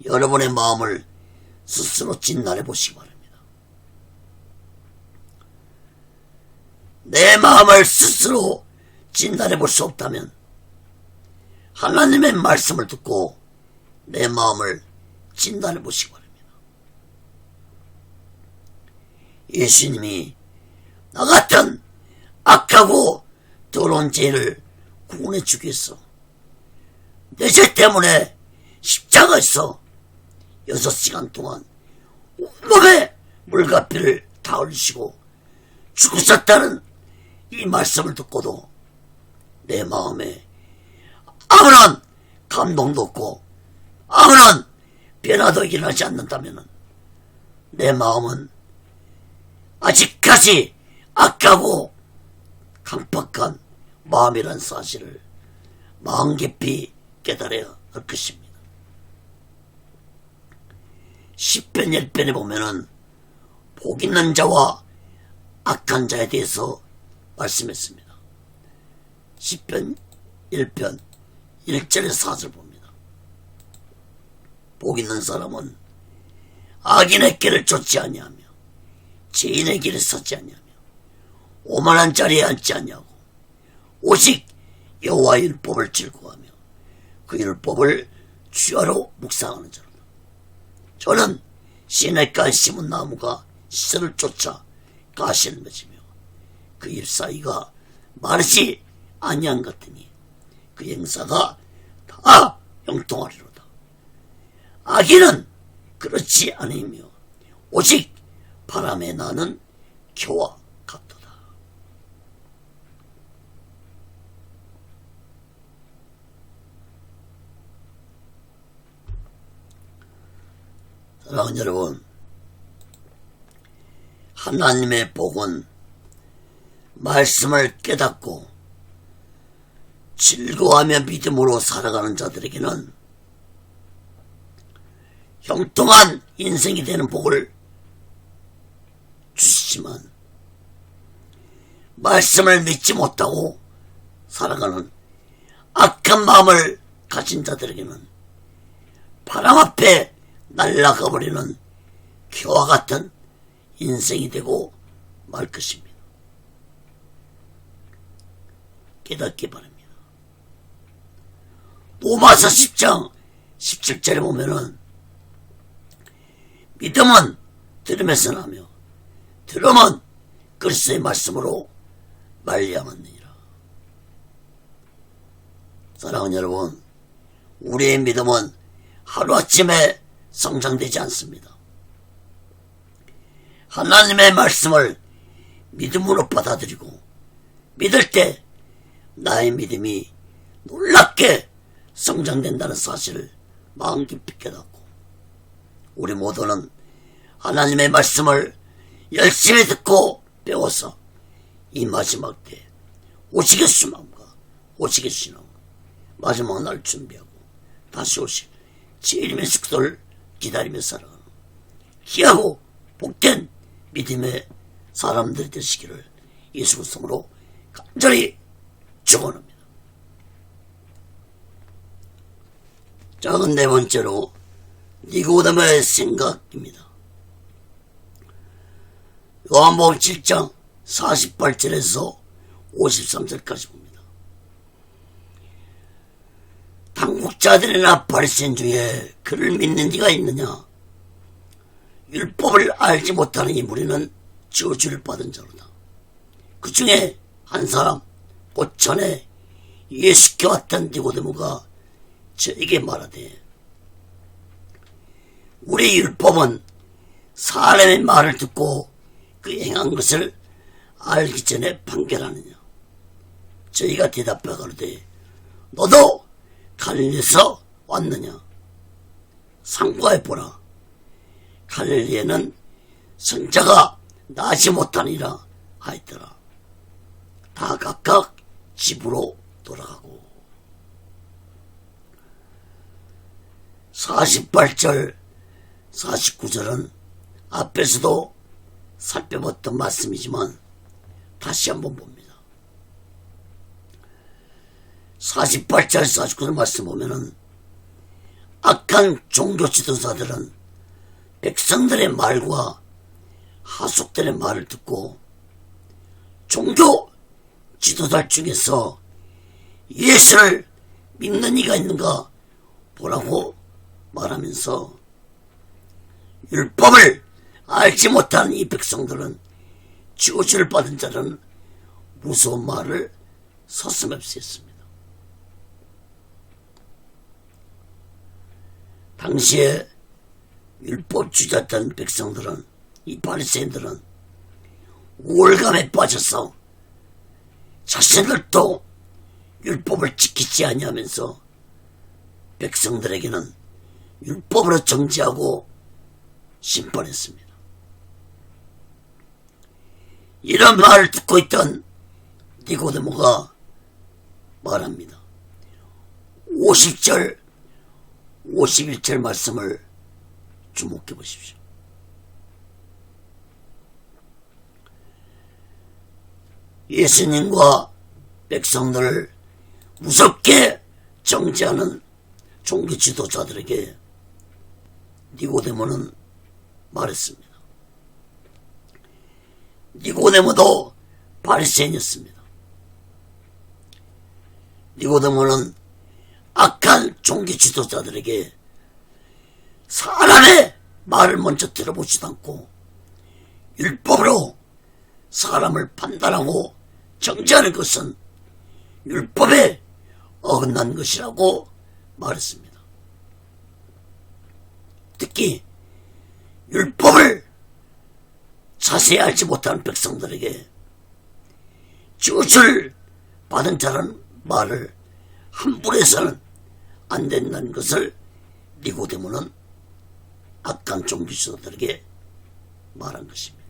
여러분의 마음을 스스로 진단해 보시기 바랍니다. 내 마음을 스스로 진단해 볼 수 없다면 하나님의 말씀을 듣고 내 마음을 진단해 보시기 바랍니다. 예수님이 나 같은 악하고 더러운 죄를 구원해 주기 위해서 내 죄 때문에 십자가에서 6시간 동안 온몸에 물과 피를 다 흘리시고 죽으셨다는 이 말씀을 듣고도 내 마음에 아무런 감동도 없고 아무런 변화도 일어나지 않는다면 내 마음은 아직까지 악하고 강팍한 마음이란 사실을 마음 깊이 깨달아야 할 것입니다. 시편 1편에 보면은 복 있는 자와 악한 자에 대해서 말씀했습니다. 시편 1편 1절에서 4절 봅니다. 복 있는 사람은 악인의 길을 쫓지 아니하며 죄인의 길을 서지 아니하며 오만한 자리에 앉지 아니하고 오직 여호와의 율법을 즐거워하며 그 율법을 주야로 묵상하는 자로다. 저는 시냇가에 심은 나무가 씨를 쫓아 가시를 맺으며 그 잎 사이가 마르지 아니한 같으니 그 행사가 다 형통하리로다. 악인은 그렇지 않으며 오직 바람에 나는 겨와 같도다. 사랑하는 여러분, 하나님의 복은 말씀을 깨닫고 즐거워하며 믿음으로 살아가는 자들에게는 형통한 인생이 되는 복을 주시지만 말씀을 믿지 못하고 살아가는 악한 마음을 가진 자들에게는 바람 앞에 날아가버리는 겨와 같은 인생이 되고 말 것입니다. 깨닫기 바랍니다. 로마서 10장 17절에 보면은 믿음은 들음에서 나며 들음은 그리스도의 말씀으로 말미암았느니라. 사랑하는 여러분, 우리의 믿음은 하루아침에 성장되지 않습니다. 하나님의 말씀을 믿음으로 받아들이고 믿을 때 나의 믿음이 놀랍게 성장된다는 사실을 마음 깊이 깨닫고 우리 모두는 하나님의 말씀을 열심히 듣고 배워서 이 마지막 때 오시겠으나 마지막 날 준비하고 다시 오실 재림의 숙소를 기다리며 살아가는 귀하고 복된 믿음의 사람들이 되시기를 예수 그리스도로 간절히 축원합니다. 자, 네 번째로 니고데모의 생각입니다. 요한복음 7장 48절에서 53절까지 봅니다. 당국자들이나 바리새인 중에 그를 믿는 이가 있느냐? 율법을 알지 못하는 이 무리는 저주를 받은 자로다. 그 중에 한 사람 곧 전에 예수께 왔던 니고데모가 저에게 말하되 우리 율법은 사람의 말을 듣고 그 행한 것을 알기 전에 판결하느냐? 저희가 대답해 가로되 너도 갈릴리에서 왔느냐? 상고해 보라. 갈릴리에는 선자가 나지 못하니라 하였더라. 다 각각 집으로 돌아가고. 48절 49절은 앞에서도 살펴봤던 말씀이지만 다시 한번 봅니다. 48절 49절 말씀 보면은 악한 종교 지도자들은 백성들의 말과 하속들의 말을 듣고 종교 지도자 중에서 예수를 믿는 이가 있는가 보라고 말하면서 율법을 알지 못하는 이 백성들은 저주를 받은 자는 무서운 말을 서슴없이 했습니다. 당시에 율법주의자였던 백성들은, 이 바리새인들은 우월감에 빠져서 자신들도 율법을 지키지 아니하면서 백성들에게는 율법으로 정죄하고 심판했습니다. 이런 말을 듣고 있던 니고데모가 말합니다. 50절 51절 말씀을 주목해 보십시오. 예수님과 백성들을 무섭게 정죄하는 종교 지도자들에게 니고데모는 말했습니다. 니고데모도 바리새인이었습니다. 니고데모는 악한 종교 지도자들에게 사람의 말을 먼저 들어보지도 않고 율법으로 사람을 판단하고 정죄하는 것은 율법에 어긋난 것이라고 말했습니다. 특히 율법을 자세히 알지 못하는 백성들에게 저주를 받은 자라는 말을 함부로 해서는 안 된다는 것을 니고데모는 악한 종교 지도자들에게 말한 것입니다.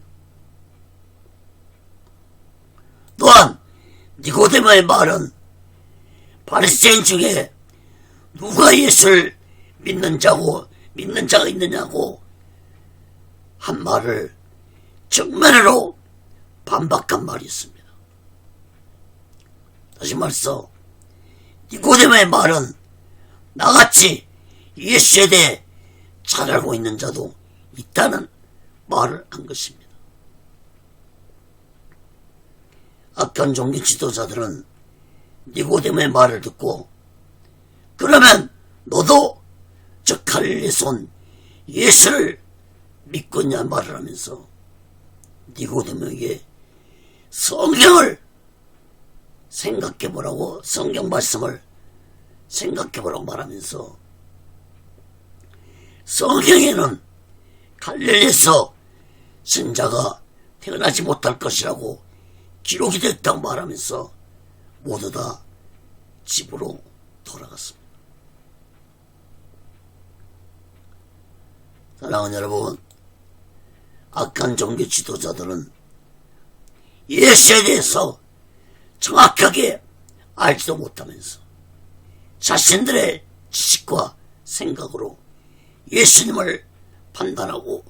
또한 니고데모의 말은 바리새인 중에 누가 예수를 믿는 자가 있느냐고 한 말을 정면으로 반박한 말이 있습니다. 다시 말해서 니고데모의 말은 나같이 예수에 대해 잘 알고 있는 자도 있다는 말을 한 것입니다. 악한 종교 지도자들은 니고데모의 말을 듣고 그러면 너도 저 갈릴리에서 온 예수를 믿고 있냐 말을 하면서 니고데모에게 성경을 생각해보라고, 성경 말씀을 생각해보라고 말하면서 성경에는 갈릴리에서 선자가 태어나지 못할 것이라고 기록이 됐다고 말하면서 모두 다 집으로 돌아갔습니다. 사랑하는 여러분, 악한 종교 지도자들은 예수에 대해서 정확하게 알지도 못하면서 자신들의 지식과 생각으로 예수님을 판단하고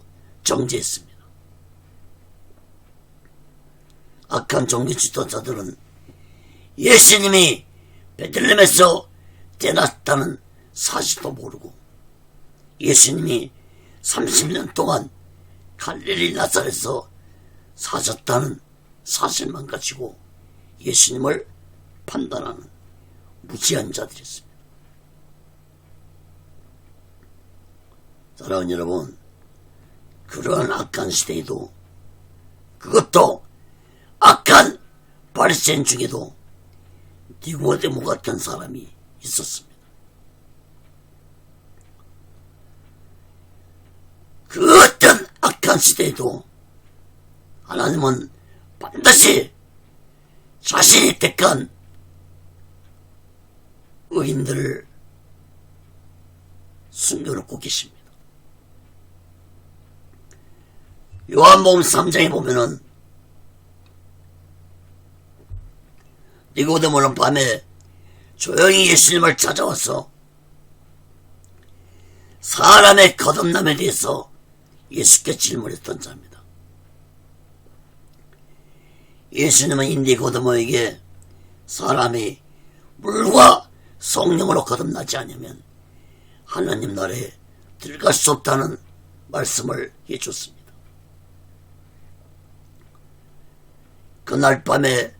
정죄했습니다. 악한 종교 지도자들은 예수님이 베들레헴에서 태어났다는 사실도 모르고 예수님이 30년 동안 갈릴리 나사렛에서 사셨다는 사실만 가지고 예수님을 판단하는 무지한 자들이었습니다. 사랑하는 여러분, 그러한 악한 시대에도, 그것도 악한 바리새인 중에도 니고데모 같은 사람이 있었습니다. 그 어떤 악한 시대에도 하나님은 반드시 자신이 택한 의인들을 숨겨놓고 계십니다. 요한복음 3장에 보면은 니고데모는 밤에 조용히 예수님을 찾아와서 사람의 거듭남에 대해서 예수께 질문했던 자입니다. 예수님은 이 니고데모에게 사람이 물과 성령으로 거듭나지 않으면 하나님 나라에 들어갈 수 없다는 말씀을 해줬습니다. 그날 밤에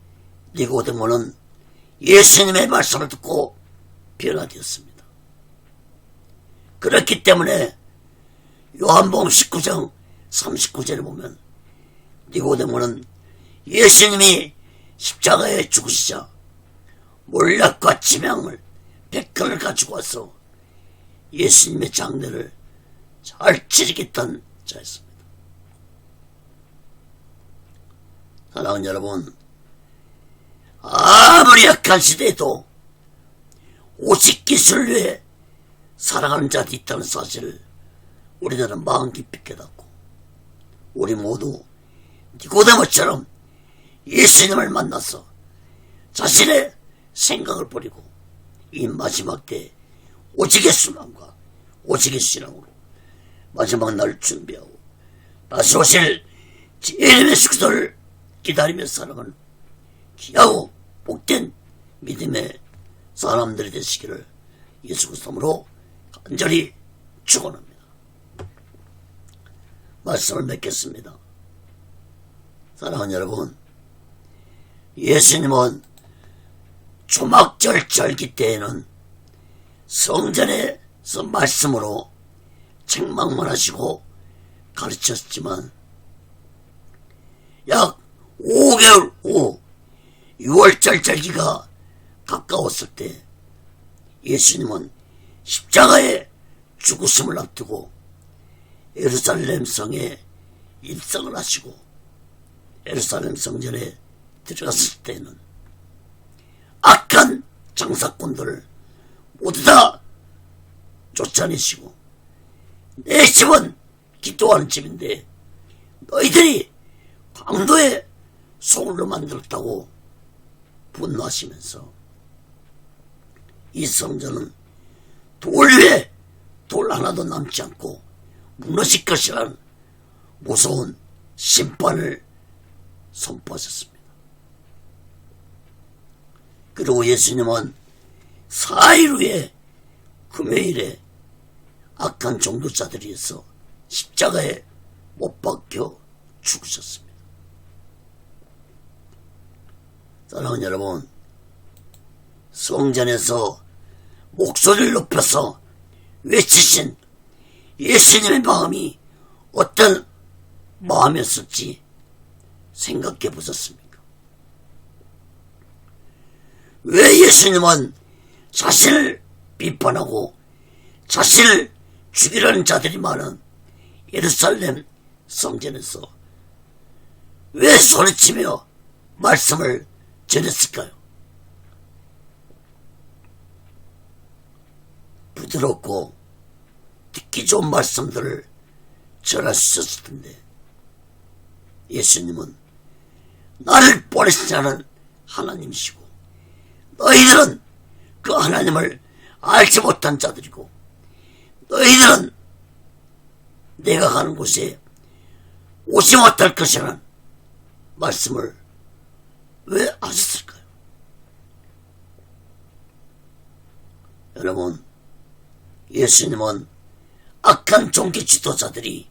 니고데모는 예수님의 말씀을 듣고 변화되었습니다. 그렇기 때문에 요한복음 19장 39절에 보면 니고데모는 예수님이 십자가에 죽으시자 몰약과 지명을 100건을 가지고 와서 예수님의 장례를 잘 치르겠다는 자였습니다. 사랑하는 여러분, 아무리 약한 시대에도 오직 기술 외에 사랑하는 자들이 있다는 사실을 우리들은 마음 깊이 깨닫고 우리 모두 니고데모처럼 예수님을 만나서 자신의 생각을 버리고 이 마지막 때 오직의 순환과 오직의 신앙으로 마지막 날을 준비하고 다시 오실 예수님의 숙소를 기다리며 살아가는 귀하고 복된 믿음의 사람들이 되시기를 예수 그리스도로 간절히 축원합니다. 말씀을 맺겠습니다. 사랑하는 여러분, 예수님은 초막절 절기 때에는 성전에서 말씀으로 책망만 하시고 가르쳤지만 약 5개월 후 6월절 절기가 가까웠을 때 예수님은 십자가에 죽으심을 앞두고 예루살렘 성에 입성을 하시고 예루살렘 성전에 들어갔을 때는 악한 장사꾼들을 모두 다 쫓아내시고 내 집은 기도하는 집인데 너희들이 강도의 소굴로 만들었다고 분노하시면서 이 성전은 돌 위에 돌 하나도 남지 않고 무너질 것이라는 무서운 심판을 선포하셨습니다. 그리고 예수님은 4일 후에 금요일에 악한 종교자들에 의해서 십자가에 못 박혀 죽으셨습니다. 사랑하는 여러분, 성전에서 목소리를 높여서 외치신 예수님의 마음이 어떤 마음이었을지 생각해 보셨습니까? 왜 예수님은 자신을 비판하고 자신을 죽이려는 자들이 많은 예루살렘 성전에서 왜 소리치며 말씀을 전했을까요? 부드럽고 듣기 좋은 말씀들을 전할 수 있었을 텐데 예수님은 나를 보내신 자는 하나님이시고 너희들은 그 하나님을 알지 못한 자들이고 너희들은 내가 가는 곳에 오지 못할 것이라는 말씀을 왜 하셨을까요? 여러분, 예수님은 악한 종교 지도자들이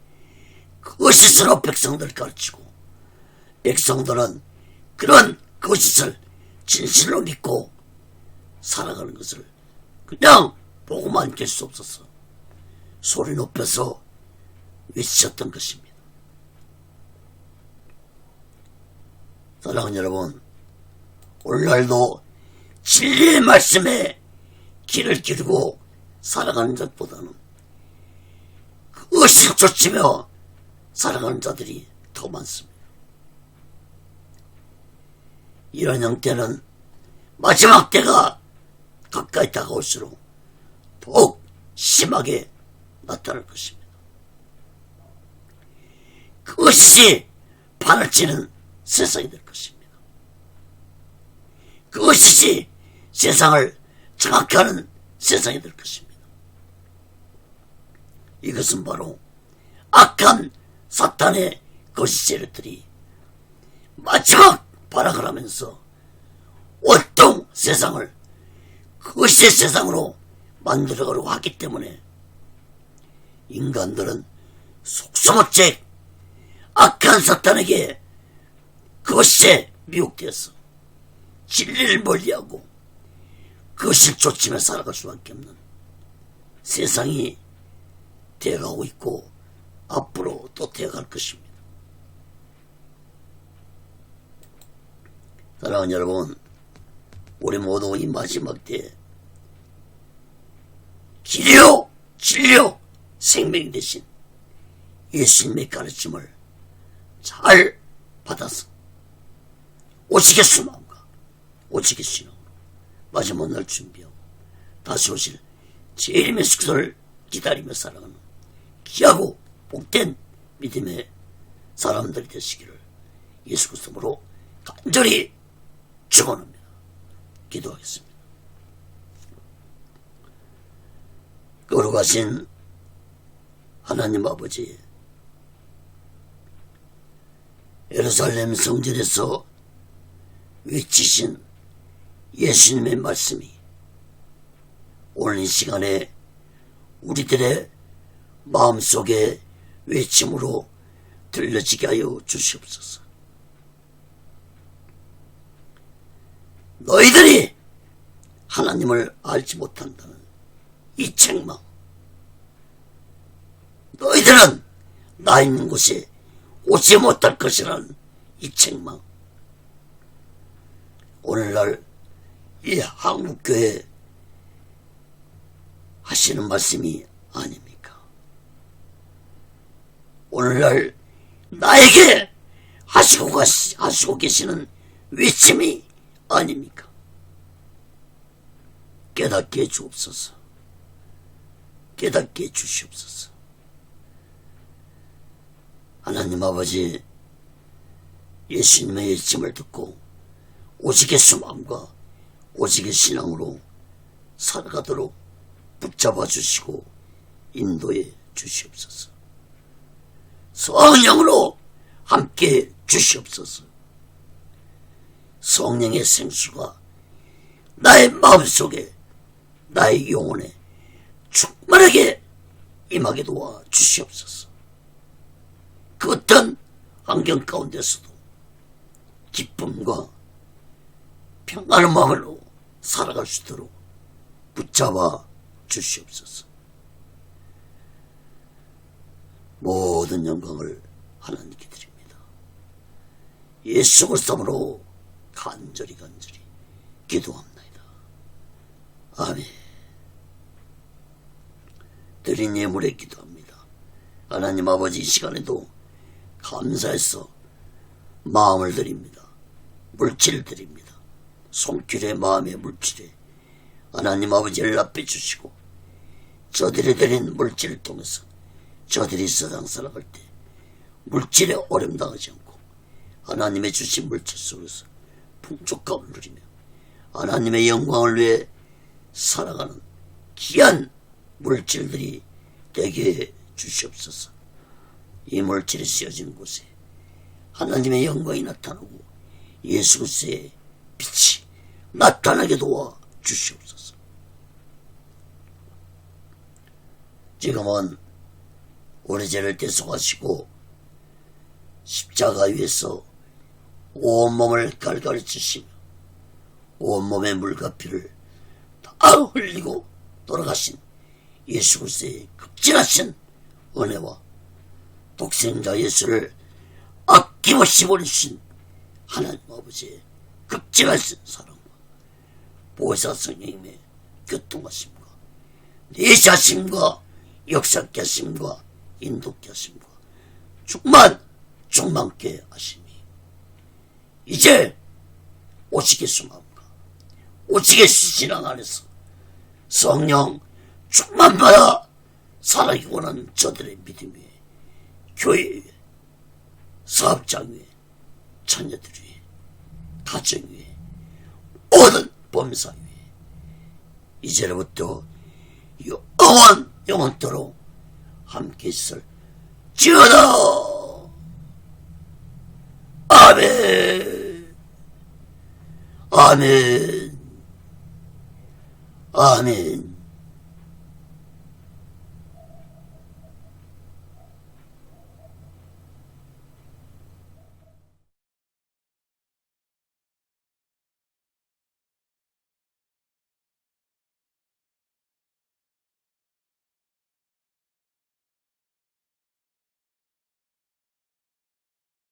거짓으로 백성들을 가르치고 백성들은 그런 거짓을 진실로 믿고 살아가는 것을 그냥 보고만 깰 수 없어서 소리 높여서 외치셨던 것입니다. 사랑하는 여러분, 오늘날도 진리의 말씀에 길을 기르고 살아가는 것보다는 그것을 쫓으며 살아가는 자들이 더 많습니다. 이런 형태는 마지막 때가 가까이 다가올수록 더욱 심하게 나타날 것입니다. 그것이 판을 치는 세상이 될 것입니다. 그것이 세상을 장악하는 세상이 될 것입니다. 이것은 바로 악한 사탄의 거짓 세력들이 마지막 발악을 하면서 온통 세상을 거짓의 세상으로 만들어가려고 하기 때문에 인간들은 속수무책 악한 사탄에게 그것에 미혹되어서 진리를 멀리하고 그것을 쫓으며 살아갈 수밖에 없는 세상이 되어가고 있고 앞으로 또 되어갈 것입니다. 사랑하는 여러분, 우리 모두 이 마지막 때에 길이요 진리요 생명 대신 예수님의 가르침을 잘 받아서 오직의 수마음과 오직의 신앙으로 마지막 날 준비하고 다시 오실 재림의 숙소를 기다리며 살아가는 귀하고 복된 믿음의 사람들이 되시기를 예수 그리스도로 간절히 축원합니다. 기도하겠습니다. 거룩하신 하나님 아버지, 예루살렘 성전에서 외치신 예수님의 말씀이 오늘 이 시간에 우리들의 마음속에 외침으로 들려지게 하여 주시옵소서. 너희들이 하나님을 알지 못한다는 이 책망, 너희들은 나 있는 곳에 오지 못할 것이라는 이 책망, 오늘날 이 한국교회 하시는 말씀이 아닙니까? 오늘날 나에게 하시고 계시는 외침이 아닙니까? 깨닫게 해 주옵소서. 깨닫게 해 주시옵소서. 하나님 아버지, 예수님의 외침을 듣고 오직의 수마음과 오직의 신앙으로 살아가도록 붙잡아 주시고 인도해 주시옵소서. 성령으로 함께 주시옵소서. 성령의 생수가 나의 마음속에, 나의 영혼에 충만하게 임하게 도와 주시옵소서. 그 어떤 환경 가운데서도 기쁨과 평안한 마음으로 살아갈 수 있도록 붙잡아 주시옵소서. 모든 영광을 하나님께 드립니다. 예수 그리스도로 간절히 기도합니다. 아멘. 드린 예물에 기도합니다. 하나님 아버지, 이 시간에도 감사해서 마음을 드립니다. 물질을 드립니다. 손길에 마음의 물질에 하나님 아버지 연락해 주시고 저들이 드린 물질을 통해서 저들이 세상 살아갈 때 물질에 어려움 당하지 않고 하나님의 주신 물질 속에서 풍족함을 누리며 하나님의 영광을 위해 살아가는 귀한 물질들이 되게 해 주시옵소서. 이 물질이 쓰여진 곳에 하나님의 영광이 나타나고 예수 그리스도의 빛이 나타나게 도와 주시옵소서. 지금은 우리 죄를 대속하시고 십자가 위에서 온몸을 갈갈이 찢으시며 온몸의 물과 피를 다 흘리고 돌아가신 예수 그리스도의 극진하신 은혜와 독생자 예수를 아낌없이 보내주신 하나님 아버지의 극진하신 사랑과 보혜사 성령님의 교통하심과 내시하심과 역사케 하심과 인도케 하심과 충만케 하심이 이제 오시겠소마옵니다. 오시겠시 신앙 안에서 성령 충만받아 살아가기 원하는 저들의 믿음 위에 교회 위에 사업장 위에 자녀들 위에 가정 위에 모든 범사 위에 이제로부터 영원토록 함께 있을 지어다. 아멘. 아멘. 아멘.